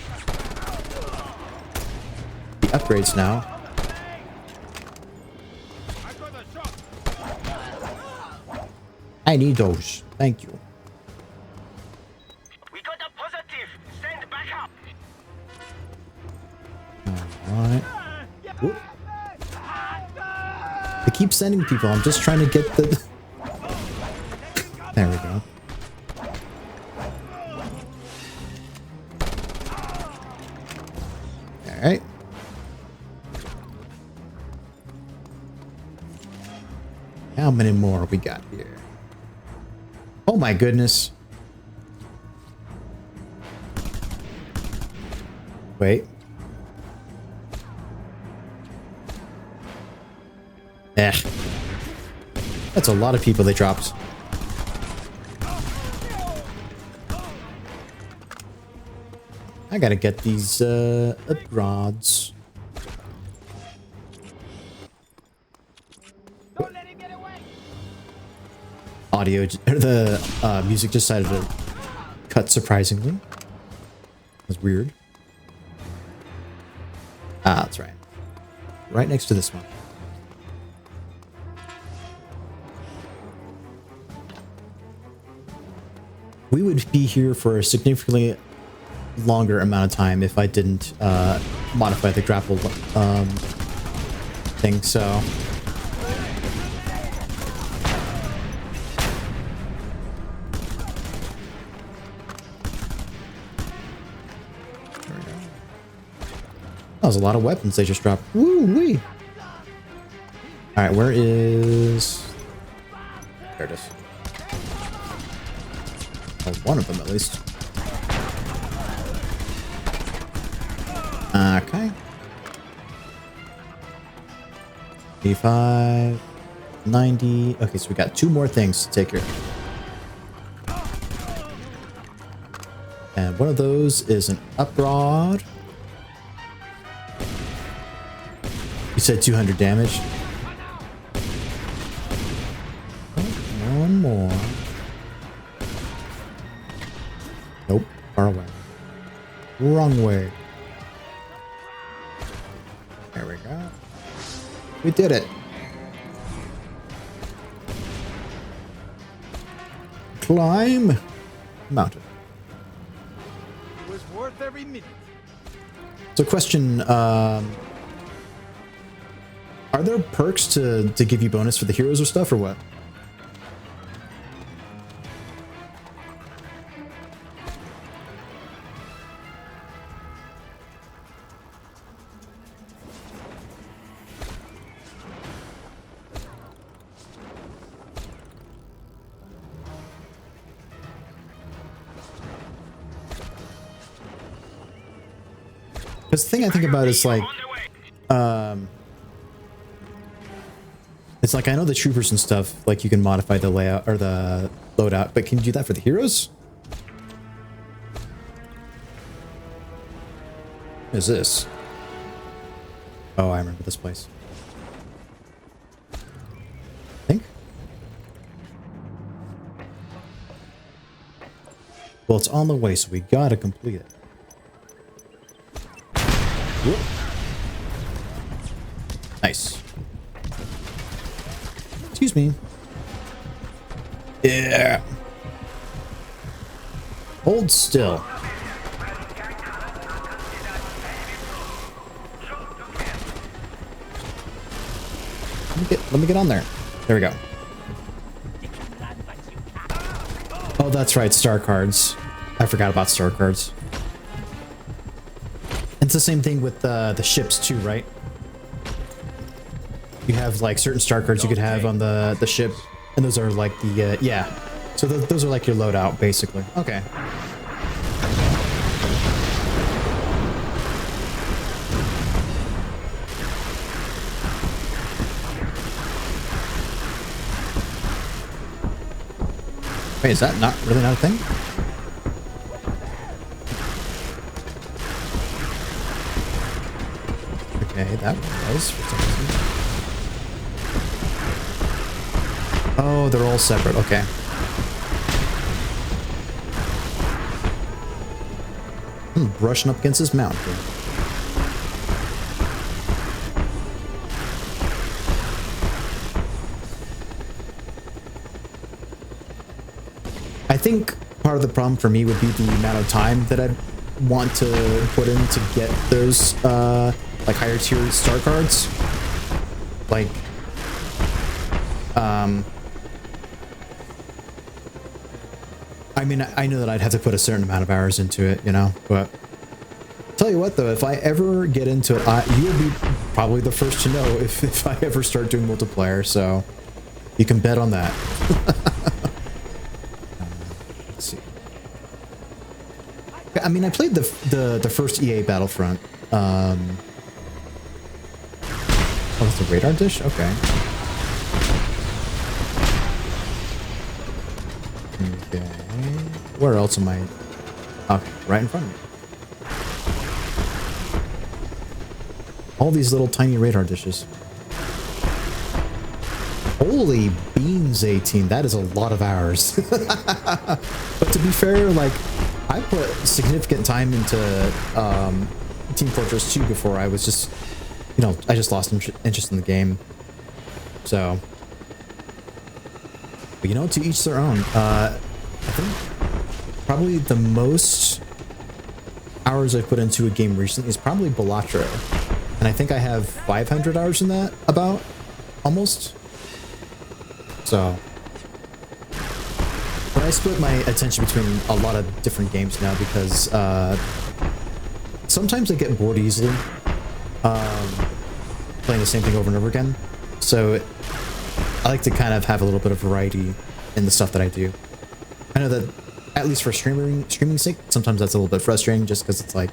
upgrades now. I need those. Thank you. We got a positive. Send back up. Alright. They keep sending people. I'm just trying to get the... There we go. Alright. How many more we got here? Oh my goodness. Wait. That's a lot of people they dropped. I gotta get these rods. Audio, or the music decided to cut surprisingly. That's weird. Ah, that's right. Right next to this one. we would be here for a significantly longer amount of time if I didn't modify the grapple thing, so... That was a lot of weapons they just dropped. Woo-wee! Alright, where is... There it is. Oh, one of them, at least. Okay. 85, 90. Okay, so we got 2 more things to take care of. And one of those is an uprod. You said 200 damage. Oh, one more. Nope, far away. Wrong way. There we go. We did it. Climb. Mountain. It was worth every minute. So question, are there perks to give you bonus for the heroes or stuff, or what? Because the thing I think about is like, it's like I know the troopers and stuff, like you can modify the layout or the loadout, but can you do that for the heroes? What is this? Oh, I remember this place. I think. Well, it's on the way, so we gotta complete it. Whoop. Nice. Excuse me. Yeah. Hold still. Let me get on there. There we go. Oh, that's right, star cards. I forgot about star cards. It's the same thing with the ships too, right? You have like certain star cards you could have on the ship, and those are like the yeah. So those are like your loadout, basically. Okay. Wait, is that not really not a thing? Okay, that was for some reason. Oh, they're all separate. Okay. Brushing up against his mount here. I think part of the problem for me would be the amount of time that I'd want to put in to get those like higher tier star cards. Like I mean, I know that I'd have to put a certain amount of hours into it, you know, but tell you what though, if I ever get into it, you'll be probably the first to know if I ever start doing multiplayer, so you can bet on that. Let's see. I mean, I played the first EA Battlefront. Oh, it's a radar dish? Okay. Okay. Where else am I? Okay, right in front of me. All these little tiny radar dishes. Holy beans, 18. That is a lot of hours. But to be fair, like, I put significant time into Team Fortress 2 before I was just, you know, I just lost interest in the game. So, but you know, to each their own. I think probably the most hours I've put into a game recently is probably Balatro. And I think I have 500 hours in that, about, almost. So, but I split my attention between a lot of different games now because sometimes I get bored easily playing the same thing over and over again. So I like to kind of have a little bit of variety in the stuff that I do. I know that, at least for streaming sake, sometimes that's a little bit frustrating just because it's like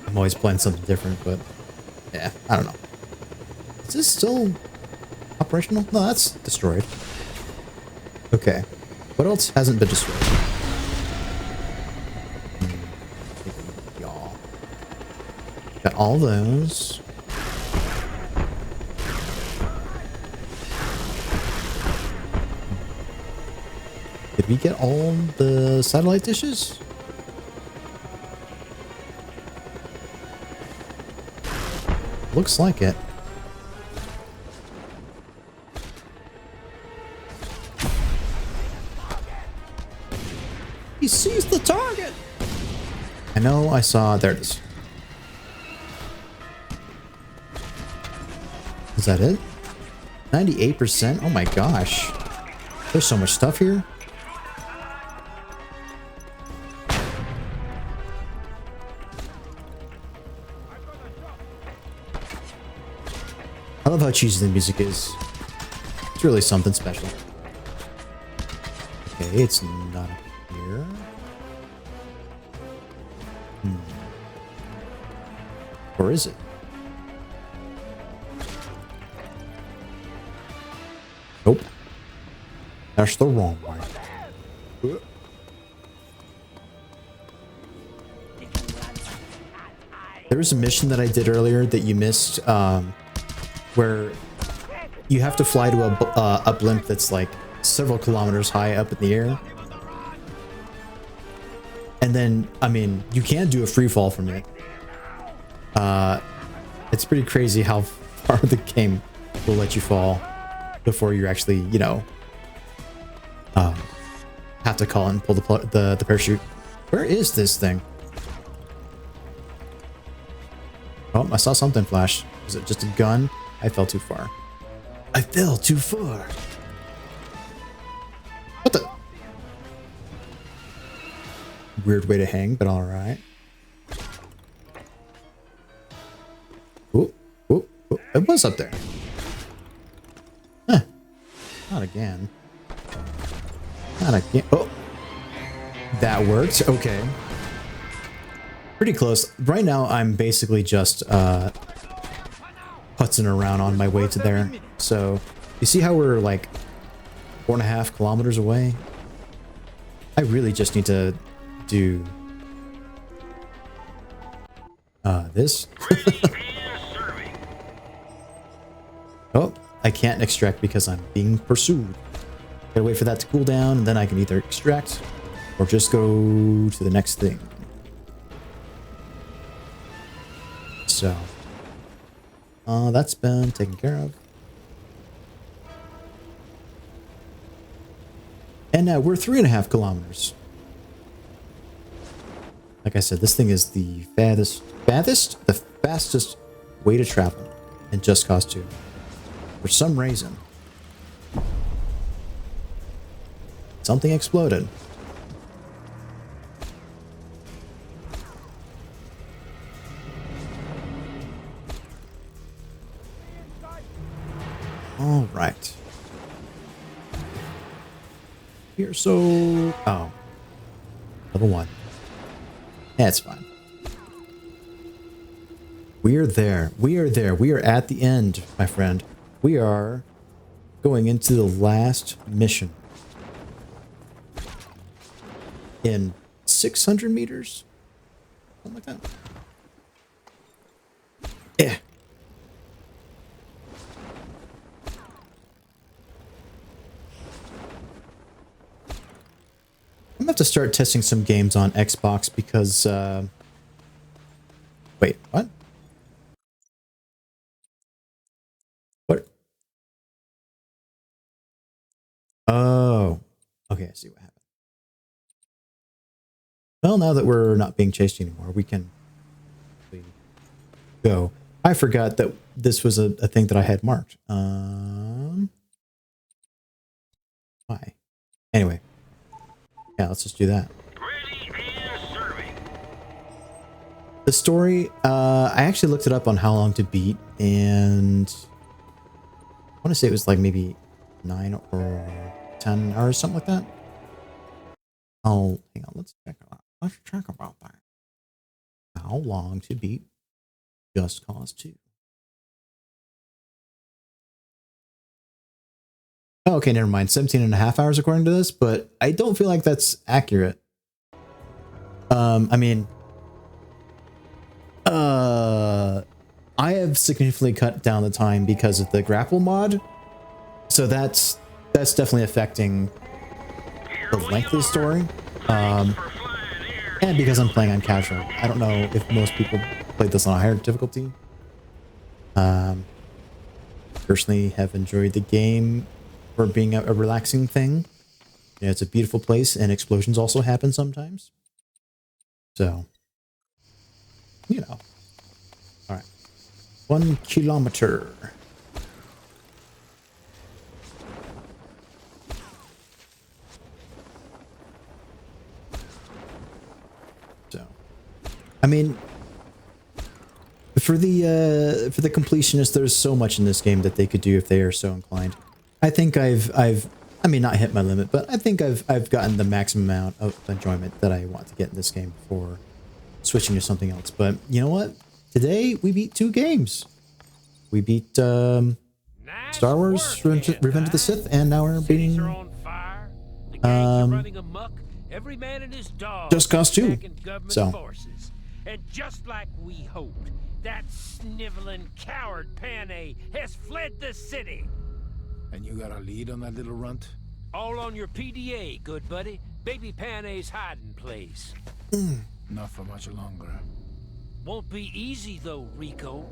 I'm always playing something different, but yeah, I don't know. Is this still operational? No, that's destroyed. Okay. What else hasn't been destroyed? Y'all. Got all those. Did we get all the satellite dishes? Looks like it. He sees the target! I know I saw... There it is. Is that it? 98%? Oh my gosh. There's so much stuff here. I love how cheesy the music is. It's really something special. Okay, it's not up here. Or is it? Nope. That's the wrong way. There was a mission that I did earlier that you missed, where you have to fly to a blimp that's like several kilometers high up in the air. And then, I mean, you can do a free fall from it. It's pretty crazy how far the game will let you fall before you actually, you know, have to call and pull the parachute. Where is this thing? Oh, I saw something flash. Is it just a gun? I fell too far. I fell too far. What the? Weird way to hang, but all right. Ooh, ooh, ooh. It was up there. Huh. Not again. Not again. Oh. That worked. Okay. Pretty close. Right now, I'm basically just putzing around on my way to there. So, you see how we're like 4.5 kilometers away? I really just need to do this. Oh, I can't extract because I'm being pursued. Gotta wait for that to cool down, and then I can either extract or just go to the next thing. So, that's been taken care of. And now we're 3.5 kilometers. Like I said, this thing is the the fastest way to travel in Just Cause 2. For some reason, something exploded. All right. Here, so... Oh. Level 1. Yeah, it's fine. We are there. We are there. We are at the end, my friend. We are going into the last mission. In 600 meters? Something like that. Yeah. I'm gonna have to start testing some games on Xbox because, wait, what? What? Oh, okay, I see what happened. Well, now that we're not being chased anymore, we can go. I forgot that this was a thing that I had marked. Why? Anyway. Yeah, let's just do that. Ready and serving. The story, I actually looked it up on how long to beat, and I want to say it was like maybe 9 or 10 hours, something like that. Oh, hang on, let's check about that. How long to beat Just Cause 2? Oh, okay, never mind. 17 and a half hours according to this, but I don't feel like that's accurate. I mean, I have significantly cut down the time because of the grapple mod, so that's definitely affecting the length of the story. And because I'm playing on casual, I don't know if most people played this on a higher difficulty. Personally, have enjoyed the game for being a relaxing thing. Yeah, it's a beautiful place, and explosions also happen sometimes. So, you know. All right, 1 kilometer. So, I mean, for the completionists, there's so much in this game that they could do if they are so inclined. I think I mean, not hit my limit, but I think I've gotten the maximum amount of enjoyment that I want to get in this game before switching to something else. But you know what? Today we beat 2 games. We beat Star Wars Revenge of the Sith, and now we're beating Just Cause 2. So, and just like we hoped, that sniveling coward Panay has fled the city. And you got a lead on that little runt? All on your PDA, good buddy. Baby Panay's hiding place. Not for much longer. Won't be easy though, Rico.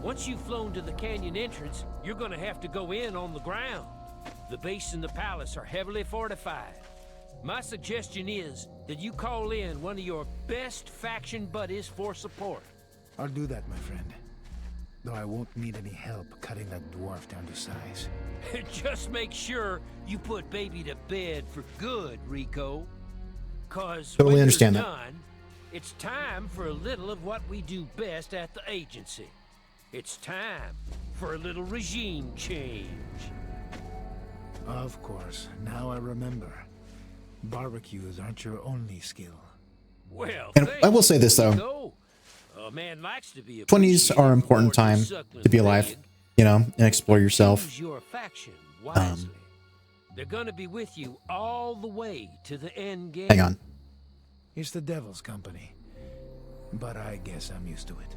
Once you've flown to the canyon entrance, you're gonna have to go in on the ground. The base and the palace are heavily fortified. My suggestion is that you call in one of your best faction buddies for support. I'll do that, my friend. Though I won't need any help cutting that dwarf down to size. Just make sure you put baby to bed for good, Rico. 'Cause totally when understand you're that. done, it's time for a little of what we do best at the agency. It's time for a little regime change. Of course. Now I remember. Barbecues aren't your only skill. Well, and I will say this though. Rico. A man likes to be 20s are an important time to be alive, you know, and explore yourself. Choose your faction wisely. They're gonna be with you all the way to the end game. Hang on. It's the devil's company. But I guess I'm used to it.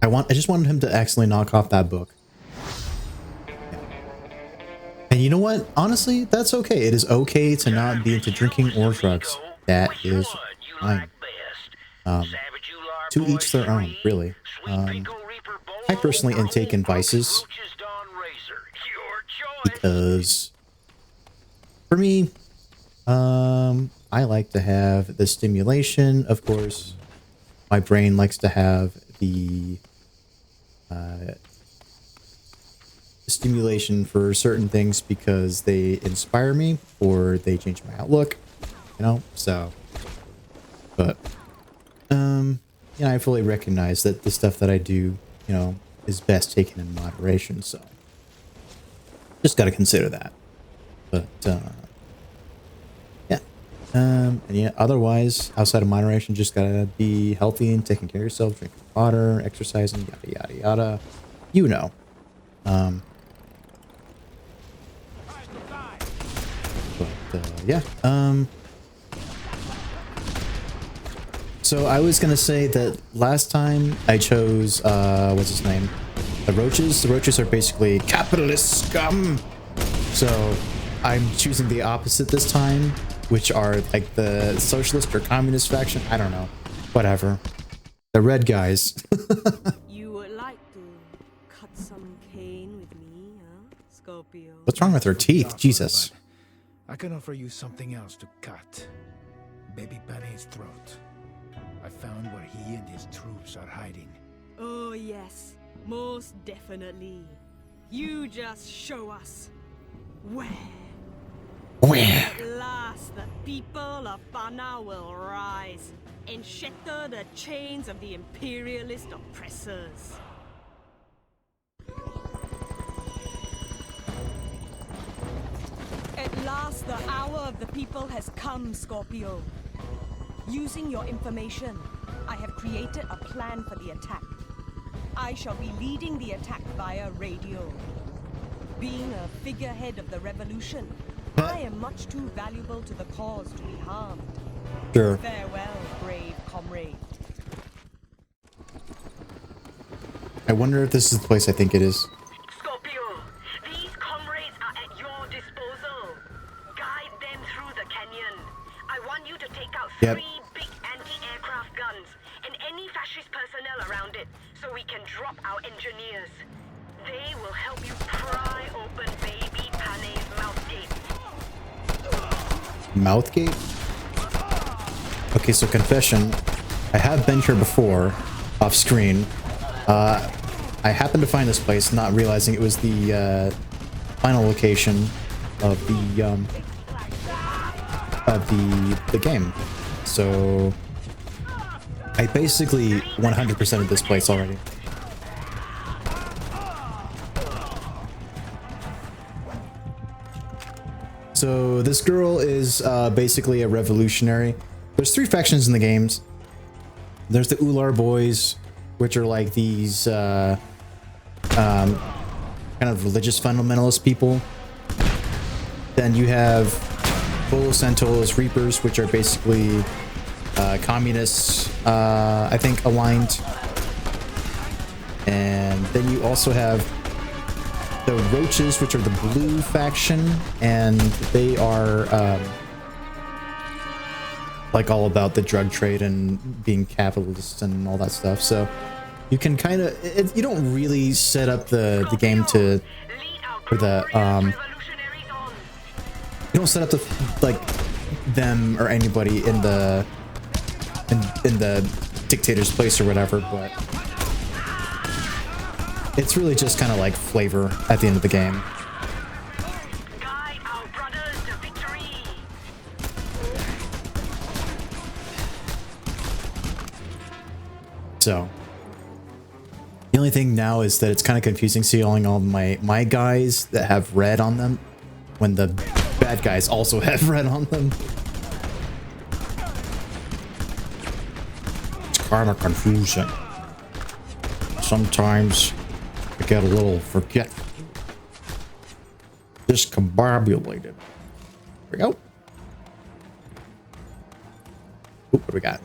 I just wanted him to accidentally knock off that book. And you know what? Honestly, that's okay. It is okay to not be into drinking or drugs. That is fine. To each their own, really. I personally intake in vices because for me, I like to have the stimulation. Of course, my brain likes to have the stimulation for certain things because they inspire me or they change my outlook, you know. So, but you know, I fully recognize that the stuff that I do, you know, is best taken in moderation. So, just got to consider that. But yeah, and yeah. Otherwise, outside of moderation, just gotta be healthy and taking care of yourself, drinking water, exercising, yada yada yada. You know. But yeah. So I was gonna say that last time I chose what's his name? The Roaches. The Roaches are basically capitalist scum. So I'm choosing the opposite this time, which are like the socialist or communist faction. I don't know. Whatever. The red guys. You would like to cut some cane with me, huh, Scorpio? What's wrong with her teeth? Jesus. I can offer you something else to cut. baby Panay's throat. I found where he and his troops are hiding. Oh yes, most definitely. You just show us. Where? Where? At last, the people of Panau will rise and shatter the chains of the imperialist oppressors. At last, the hour of the people has come, Scorpio. Using your information, I have created a plan for the attack. I shall be leading the attack via radio. Being a figurehead of the revolution, I am much too valuable to the cause to be harmed. Sure. Farewell, brave comrade. I wonder if this is the place I think it is. Scorpio, these comrades are at your disposal. Guide them through the canyon. I want you to take out Yep. 3 big anti-aircraft guns and any fascist personnel around it so we can drop our engineers. They will help you pry open baby Panay's mouth gate. Mouthgate? Okay, so confession. I have been here before, off screen. I happened to find this place, not realizing it was the final location of the game. So I basically 100% of this place already. So this girl is basically a revolutionary. There's 3 factions in the games. There's the Ular boys, which are like these kind of religious fundamentalist people. Then you have Bolo Santos Reapers, which are basically communists, I think, aligned. And then you also have the Roaches, which are the blue faction, and they are like all about the drug trade and being capitalists and all that stuff. So you can kind of, you don't really set up the game to, for the you don't set up the like them or anybody in the in the dictator's place or whatever, but it's really just kind of like flavor at the end of the game. Guide our brothers to victory. So the only thing now is that it's kind of confusing seeing all my guys that have red on them when the bad guys also have red on them. It's kind of confusing. Sometimes I get a little forgetful. Discombobulated. Here we go. Ooh, what do we got?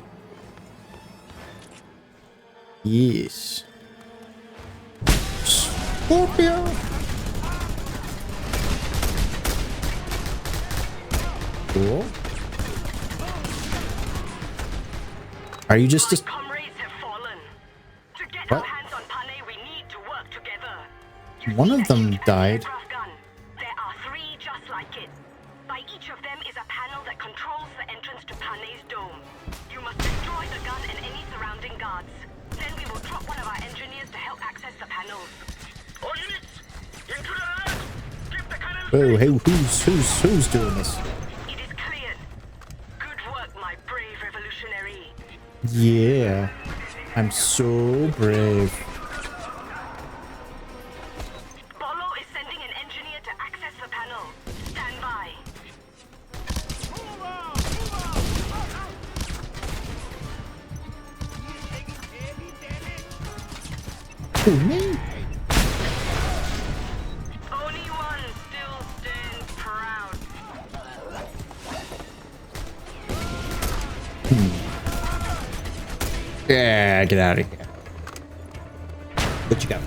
Yes. Scorpio. Cool. Are you just Comrades have fallen. To get What? our hands on Panay, we need to work together. One of them died. There are 3 just like it. By each of them is a panel that controls the entrance to Panay's dome. You must destroy the gun and any surrounding guards. Then we will drop one of our engineers to help access the panels. All units, into the alert! Keep the cannon Oh, hey, who's doing this? It is cleared. Good work, my brave revolutionary. Yeah, I'm so brave. Bolo is sending an engineer to access the panel. Stand by. Who, me? Only one still stands proud. Yeah, get out of here. What you got?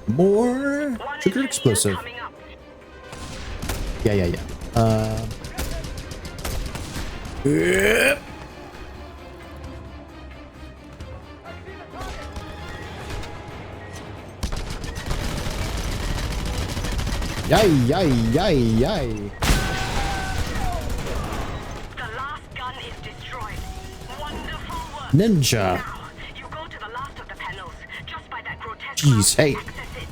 More One trigger engineer explosive. coming up. Yeah. Yep. Yay. The Ninja. Now, you go to the last of the panels, just by that grotesque Jeez, hey. access it.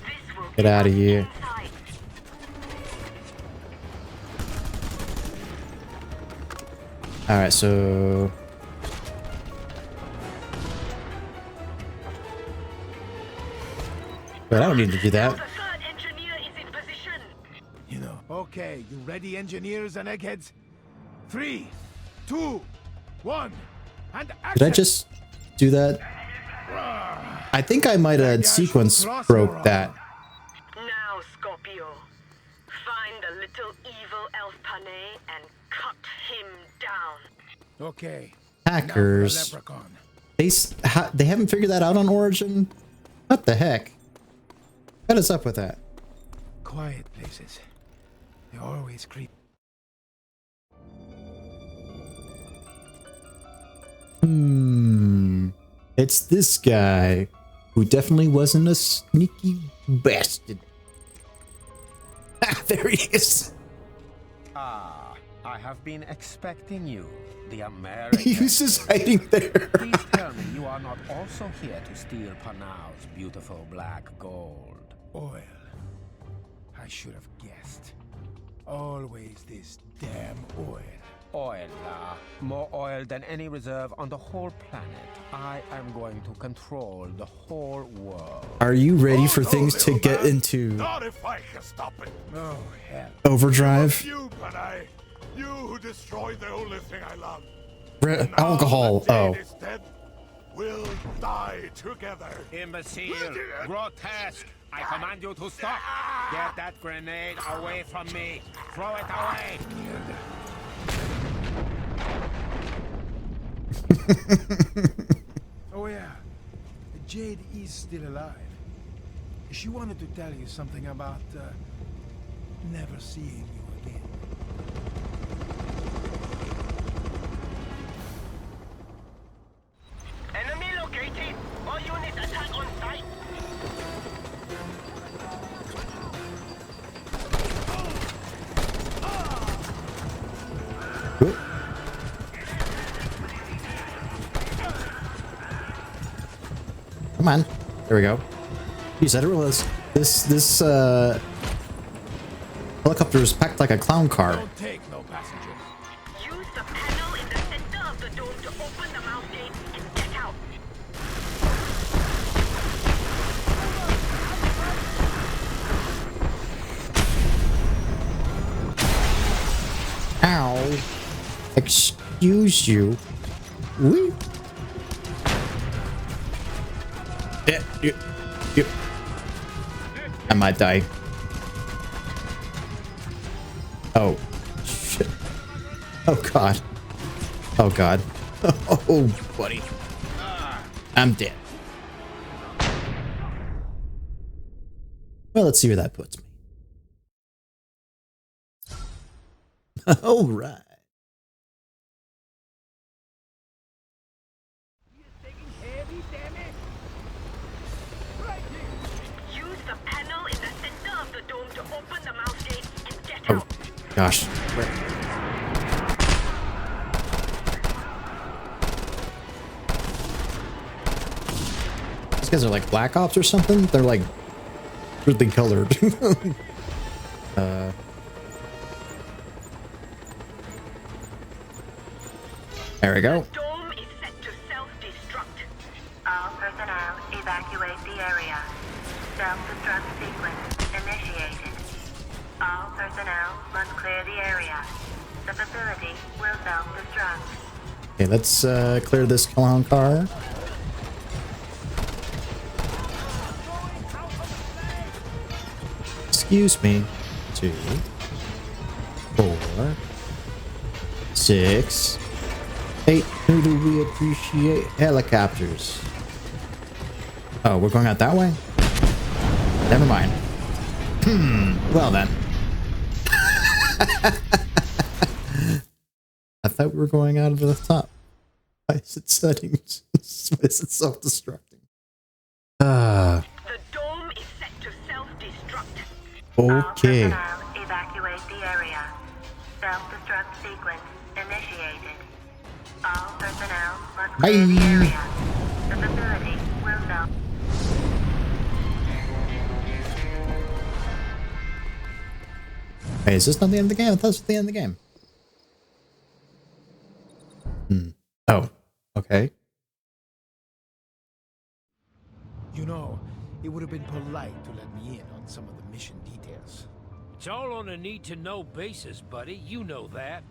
This will Get take out of us here. inside. Alright, so... But I don't need to do that. The third engineer is in position. You know. Okay, you ready, engineers and eggheads? 3, 2, 1, and action! Did I just do that? I think I might have sequence broke that. Now, Scorpio, find the little evil elf Panay and cut him down. Okay. Hackers. Now for the leprechaun. They haven't figured that out on Origin? What the heck? What is up with that? Quiet places. They always creep. It's this guy who definitely wasn't a sneaky bastard. Ah, there he is. Ah, I have been expecting you, the American. He was just hiding there. Please tell me you are not also here to steal Panau's beautiful black gold. Oil. I should have guessed. Always this damn oil. Oil, more oil than any reserve on the whole planet. I am going to control the whole world. Are you ready for things to get into Not if I can stop it. Oh, hell. overdrive? You, Panay. You who destroyed the only thing I love. Alcohol. Now Oh. that Jade is dead, we'll die together. Imbecile! Grotesque! I command you to stop! Get that grenade away from me! Throw it away! Oh, yeah. Jade is still alive. She wanted to tell you something about never seeing you again. Enemy located! All units attack on site! Oop. Come on. There we go. Jeez, I didn't realize this helicopter is packed like a clown car. Don't take no passengers. Use the panel in the center of the dome to open the mouth gate and get out. Ow. Excuse you. Wee. Yeah. I might die. Oh. Shit. Oh, God. Oh, God. Oh, buddy. I'm dead. Well, let's see where that puts me. All right. Use the panel in the center of the dome to open the mouth gate and get Oh, out. gosh. These guys are like Black Ops or something? They're like weirdly colored. There we go. The dome is set to self-destruct. All personnel evacuate the area. Self-destruct sequence initiated. All personnel must clear the area. The facility will self-destruct. Okay, let's clear this clown car. Excuse me. 2, 4, 6, 8. Who do we appreciate? Helicopters. Oh, we're going out that way? Never mind. Well then. I thought we were going out of the top. Why is it settings? Why is it self-destructing? The dome is set to self-destruct. Okay. All personnel evacuate the area. Self-destruct sequence initiated. All personnel must Bye. clear the area. The facility will now. Hey, is this not the end of the game? I thought this was the end of the game. Oh, okay. You know, it would have been polite to let me in on some of the mission details. It's all on a need-to-know basis, buddy. You know that.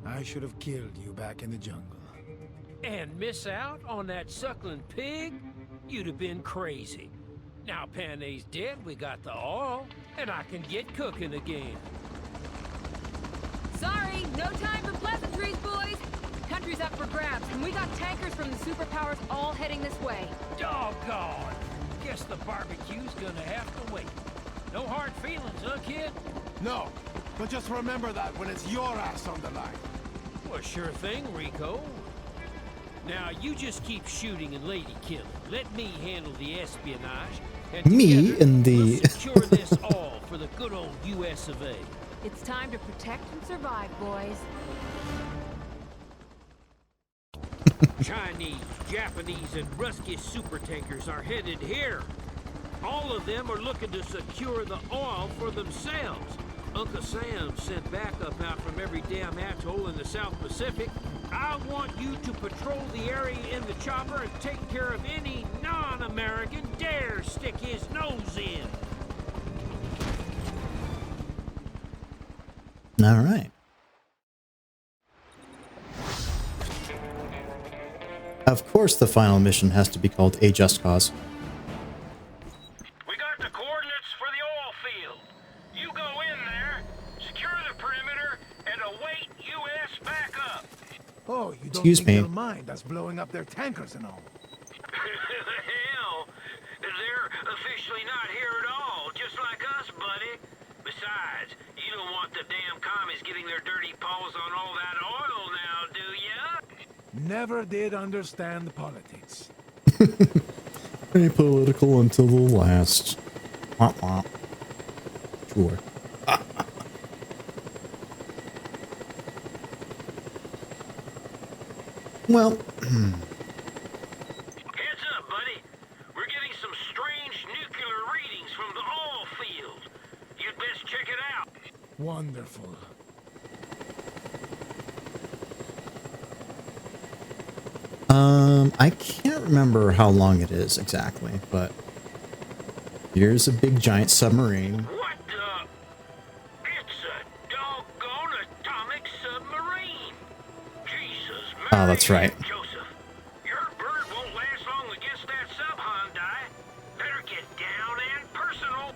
I should have killed you back in the jungle. And miss out on that suckling pig? You'd have been crazy. Now Panay's dead, we got the oil, and I can get cooking again. Sorry, no time for pleasantries, boys. Country's up for grabs, and we got tankers from the superpowers all heading this way. Doggone! Guess the barbecue's gonna have to wait. No hard feelings, huh, kid? No, but just remember that when it's your ass on the line. Well, sure thing, Rico. Now, you just keep shooting and lady killing. Let me handle the espionage. And Me together, and the... we'll secure this all for the good old US of A. It's time to protect and survive, boys. Chinese, Japanese, and Ruskies supertankers are headed here. All of them are looking to secure the oil for themselves. Uncle Sam sent backup out from every damn atoll in the South Pacific. I want you to patrol the area in the chopper and take care of any non-American dare stick his nose in. All right. Of course, the final mission has to be called A Just Cause. We got the coordinates for the oil field. You go in there, secure the perimeter, and await U.S. backup. Oh, you don't Excuse think me. they'll mind us blowing up their tankers and all? Hell, they're officially not here at all, just like us, buddy. Besides, you don't want the damn commies getting their dirty paws on all that oil now, do ya? Never did understand politics. Apolitical until the last. Wah, wah. Sure. Well, Heads up, buddy. We're getting some strange nuclear readings from the oil field. You'd best check it out. Wonderful. I can't remember how long it is exactly, but here's a big giant submarine. What the? It's a doggone atomic submarine. Jesus, Oh, that's Mary right. and Joseph. Your bird won't last long against that sub, Hyundai. Better get down and personal.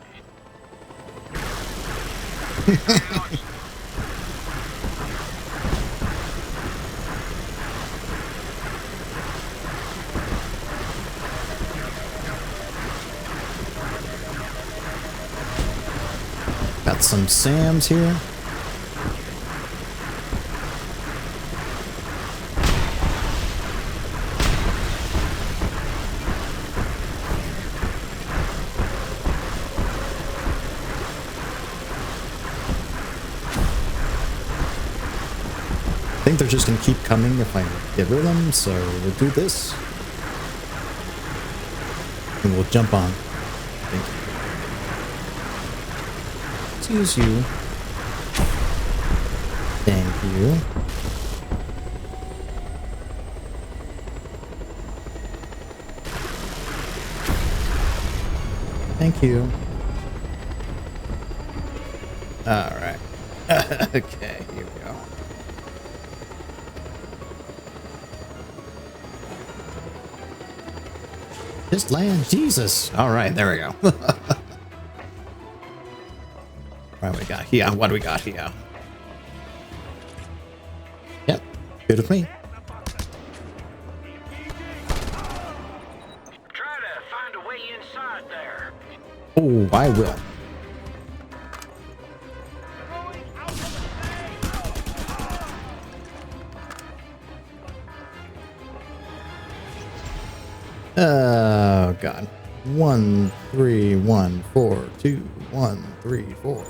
Got some Sams here. I think they're just gonna keep coming if I get rid of them, so we'll do this. And we'll jump on. Thank you. Let's use you. Thank you. Thank you. Alright. Okay, here we go. Just land, Jesus. Alright, there we go. What do we got here? What do we got here? Yep, good with me. Try to find a way inside there. Oh, I will. Oh God. 1 3 1 4 2 1 3 4.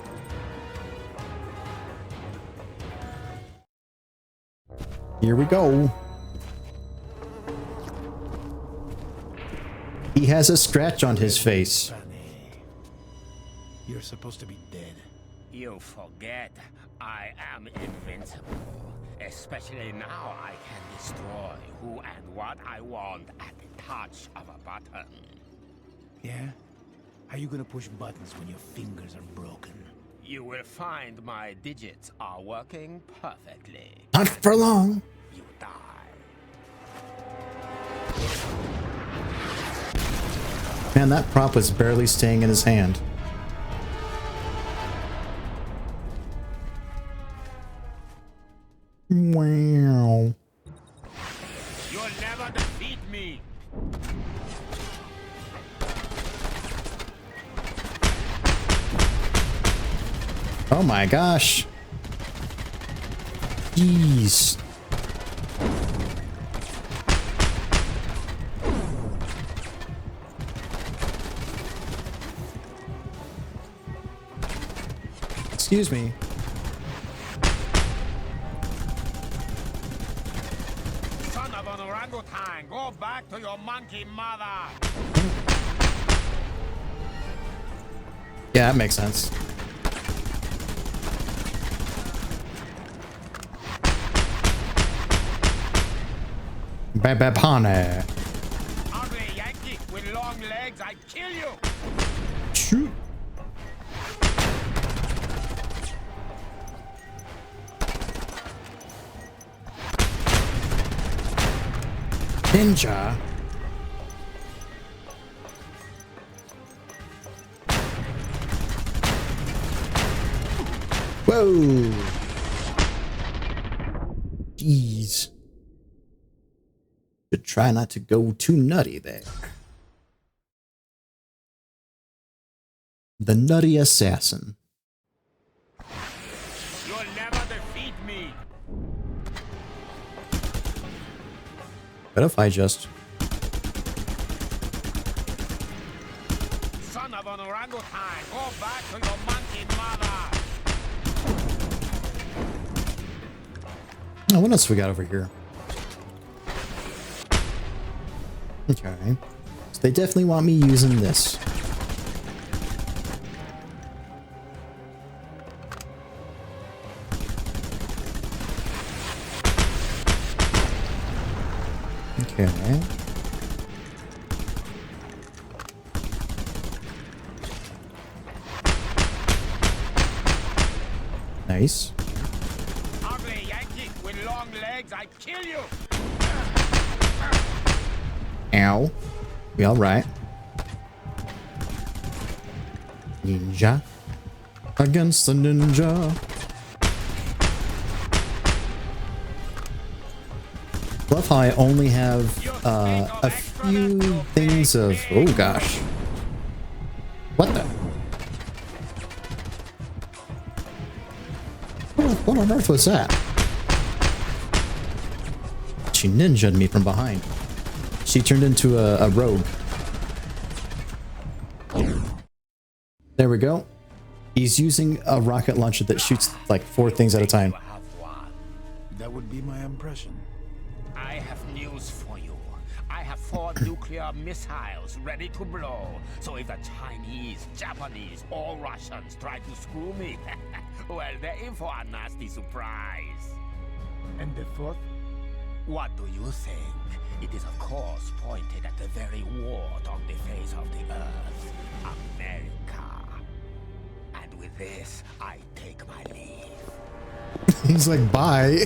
Here we go. He has a scratch on his face. Panay. You're supposed to be dead. You forget, I am invincible. Especially now I can destroy who and what I want at the touch of a button. Yeah? How you gonna push buttons when your fingers are broken? You will find my digits are working perfectly. Not for long. You die. Man, that prop was barely staying in his hand. Wow. You'll never defeat me. Oh my gosh. Jeez. Excuse me. Son of an orangutan, go back to your monkey mother. Yeah, that makes sense. Panay. Ugly Yankee with long legs, I kill you. Shoot. Ninja. Whoa. Jeez. Should try not to go too nutty there. The Nutty Assassin. You'll never defeat me. What if I just... Son of an orangutan, go back to your monkey mother. Oh, what else we got over here? Okay. So they definitely want me using this. Okay. Nice. Ugly Yankee with long legs, I kill you. Ow. We all right? Ninja against the ninja. Love how I only have a few things of... Oh gosh. What the? What on earth was that? She ninja'd me from behind. She turned into a rogue. There we go. He's using a rocket launcher that shoots like 4 things at a time. That would be my impression. I have news for you. I have 4 nuclear missiles ready to blow. So if the Chinese, Japanese, or Russians try to screw me, well, they're in for a nasty surprise. And the 4th? What do you think? It is, of course, pointed at the very wart on the face of the earth, America. And with this, I take my leave. He's like, bye.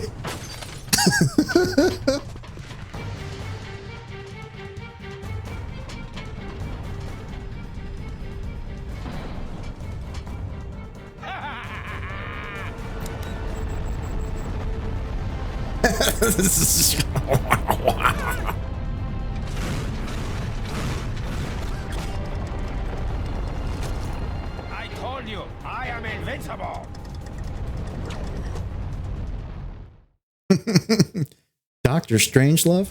This is... I told you, I am invincible. Dr. Strangelove?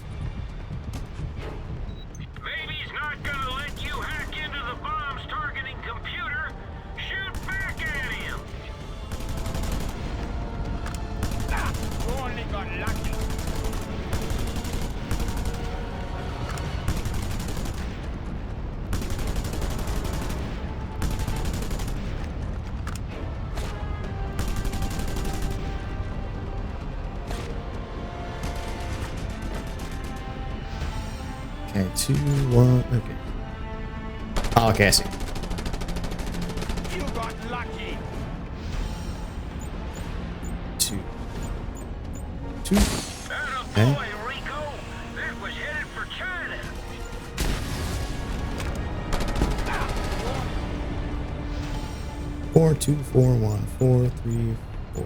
Maybe he's not gonna let you hack into the bomb's targeting computer. Shoot back at him. You only got lucky. Okay, 2, 1. Okay. Oh, okay, I see. You got lucky. 2. 2. Okay. Boy, Rico, that was headed for China. 4, 2, 4, 1, 4, 3, 4.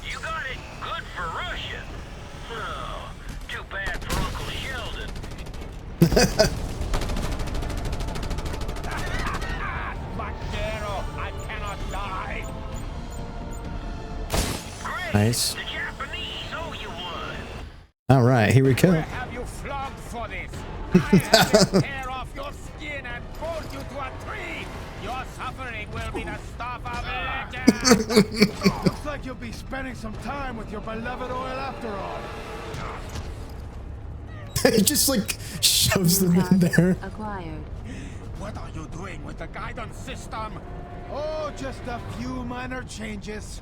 You got it. Good for Russia. Oh, too bad for Uncle Sheldon. Vaquero, I cannot die. Great. Nice. The Japanese owe you one. All right, here we go. Where have you flogged for this? I have to tear off your skin and bolt you to a tree. Your suffering will be the stuff of legend. Looks like you'll be spending some time with your beloved oil after all. He just like shoves them in there. Acquired. What are you doing with the guidance system? Oh, just a few minor changes.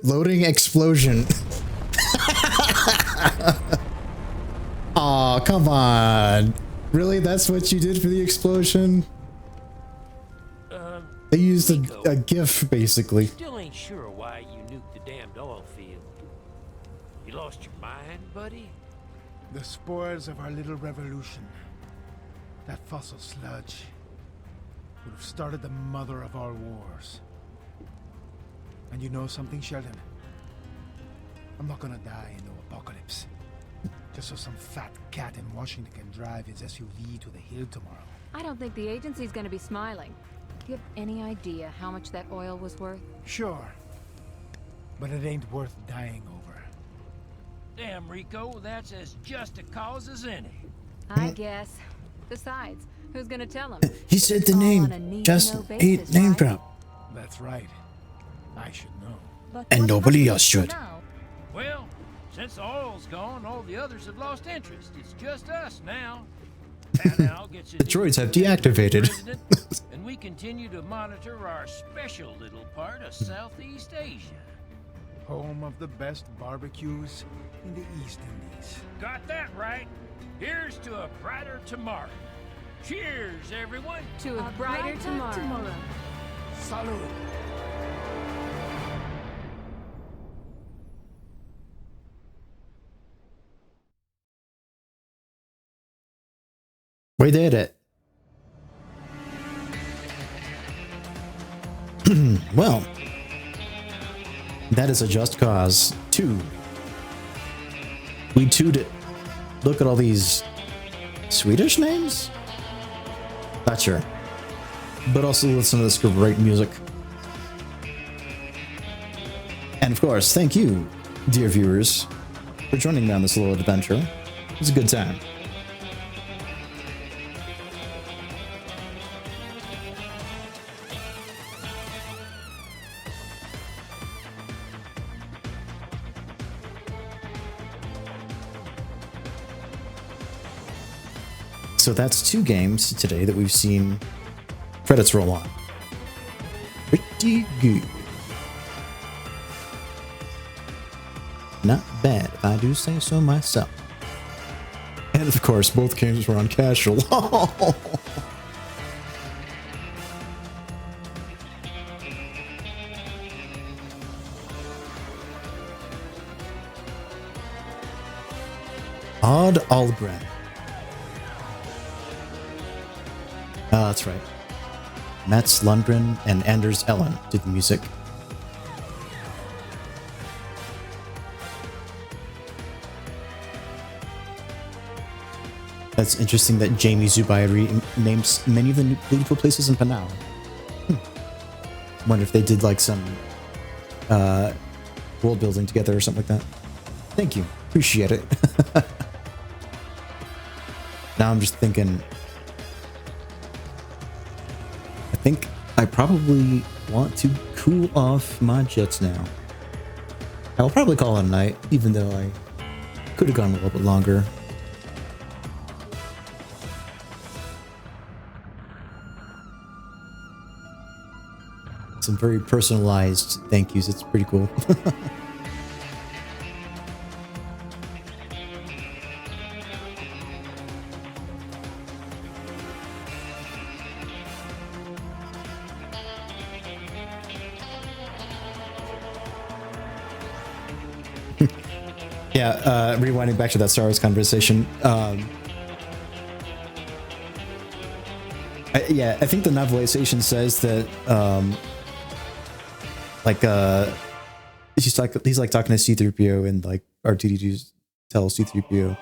Loading explosion. Aw, come on. Really? That's what you did for the explosion? They used a GIF, basically. Still ain't sure why you nuked the damned oil field. You lost your mind, buddy? The spoils of our little revolution. That fossil sludge would have started the mother of all wars. And you know something, Sheldon? I'm not gonna die in no apocalypse. Just so some fat cat in Washington can drive his SUV to the hill tomorrow. I don't think the agency's gonna be smiling. Do you have any idea how much that oil was worth? Sure. But it ain't worth dying over. Damn, Rico, that's as just a cause as any. I guess. Besides, who's gonna tell him? He said the All on a name. need-to-know Just basis, name right? drop. That's right. I should know. But And what nobody happens else should. now? Well, since the oil's gone, all the others have lost interest. It's just us now. Panau gets The droids have deactivated. president, and we continue to monitor our special little part of Southeast Asia. Home of the best barbecues in the East Indies. Got that right. Here's to a brighter tomorrow. Cheers, everyone. To a brighter tomorrow. Salud. We did it. Well, that is a just cause. 2. We 2'd it. Look at all these Swedish names? Not sure. But also listen to this great music. And of course, thank you, dear viewers, for joining me on this little adventure. It was a good time. So that's 2 games today that we've seen credits roll on. Pretty good. Not bad, if I do say so myself. And of course, both games were on casual. Odd Algren. Oh, that's right. Mats Lundgren and Anders Ellen did the music. That's interesting that Jamie Zubairi names many of the beautiful places in Panau. Wonder if they did like some world building together or something like that. Thank you. Appreciate it. Now I'm just thinking, I think I probably want to cool off my jets now. I'll probably call it a night, even though I could have gone a little bit longer. some very personalized thank yous. It's pretty cool. Yeah, rewinding back to that Star Wars conversation. Yeah, I think the novelization says that, he's like talking to C-3PO, and like R2-D2 tells C-3PO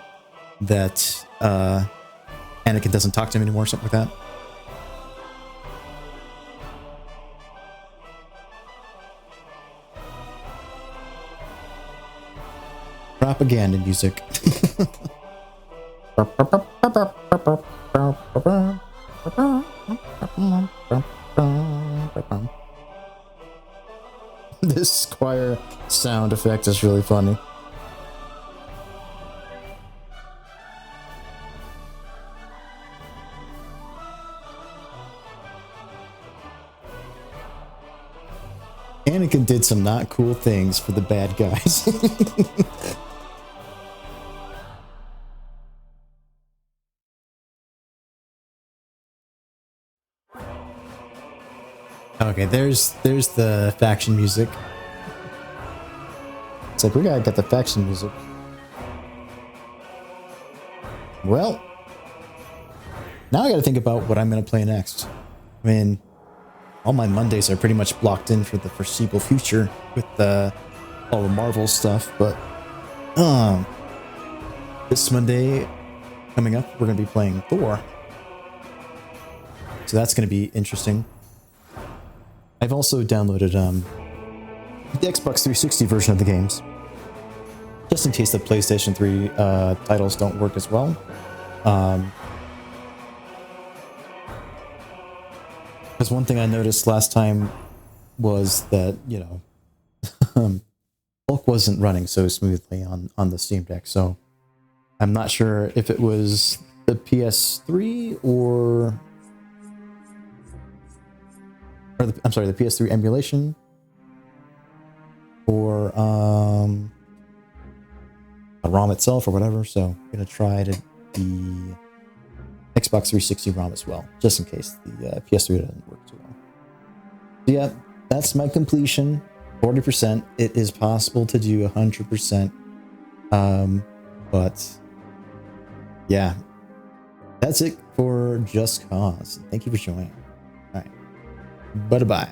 that Anakin doesn't talk to him anymore, something like that. Propaganda music. This Squire sound effect is really funny. Anakin did some not cool things for the bad guys. Okay, there's the faction music. It's like, we gotta get the faction music. Well, now I gotta think about what I'm gonna play next. I mean, all my Mondays are pretty much blocked in for the foreseeable future with all the Marvel stuff, but this Monday coming up, we're gonna be playing Thor. So that's gonna be interesting. I've also downloaded the Xbox 360 version of the games, just in case the PlayStation 3 titles don't work as well. Because one thing I noticed last time was that, you know, Hulk wasn't running so smoothly on the Steam Deck, so I'm not sure if it was the PS3 or I'm sorry, the PS3 emulation, or a ROM itself, or whatever. So I'm gonna try the Xbox 360 ROM as well, just in case the PS3 doesn't work too well. So yeah, that's my completion. 40%. It is possible to do 100%, but yeah, that's it for Just Cause. Thank you for joining. All right. Bye-bye.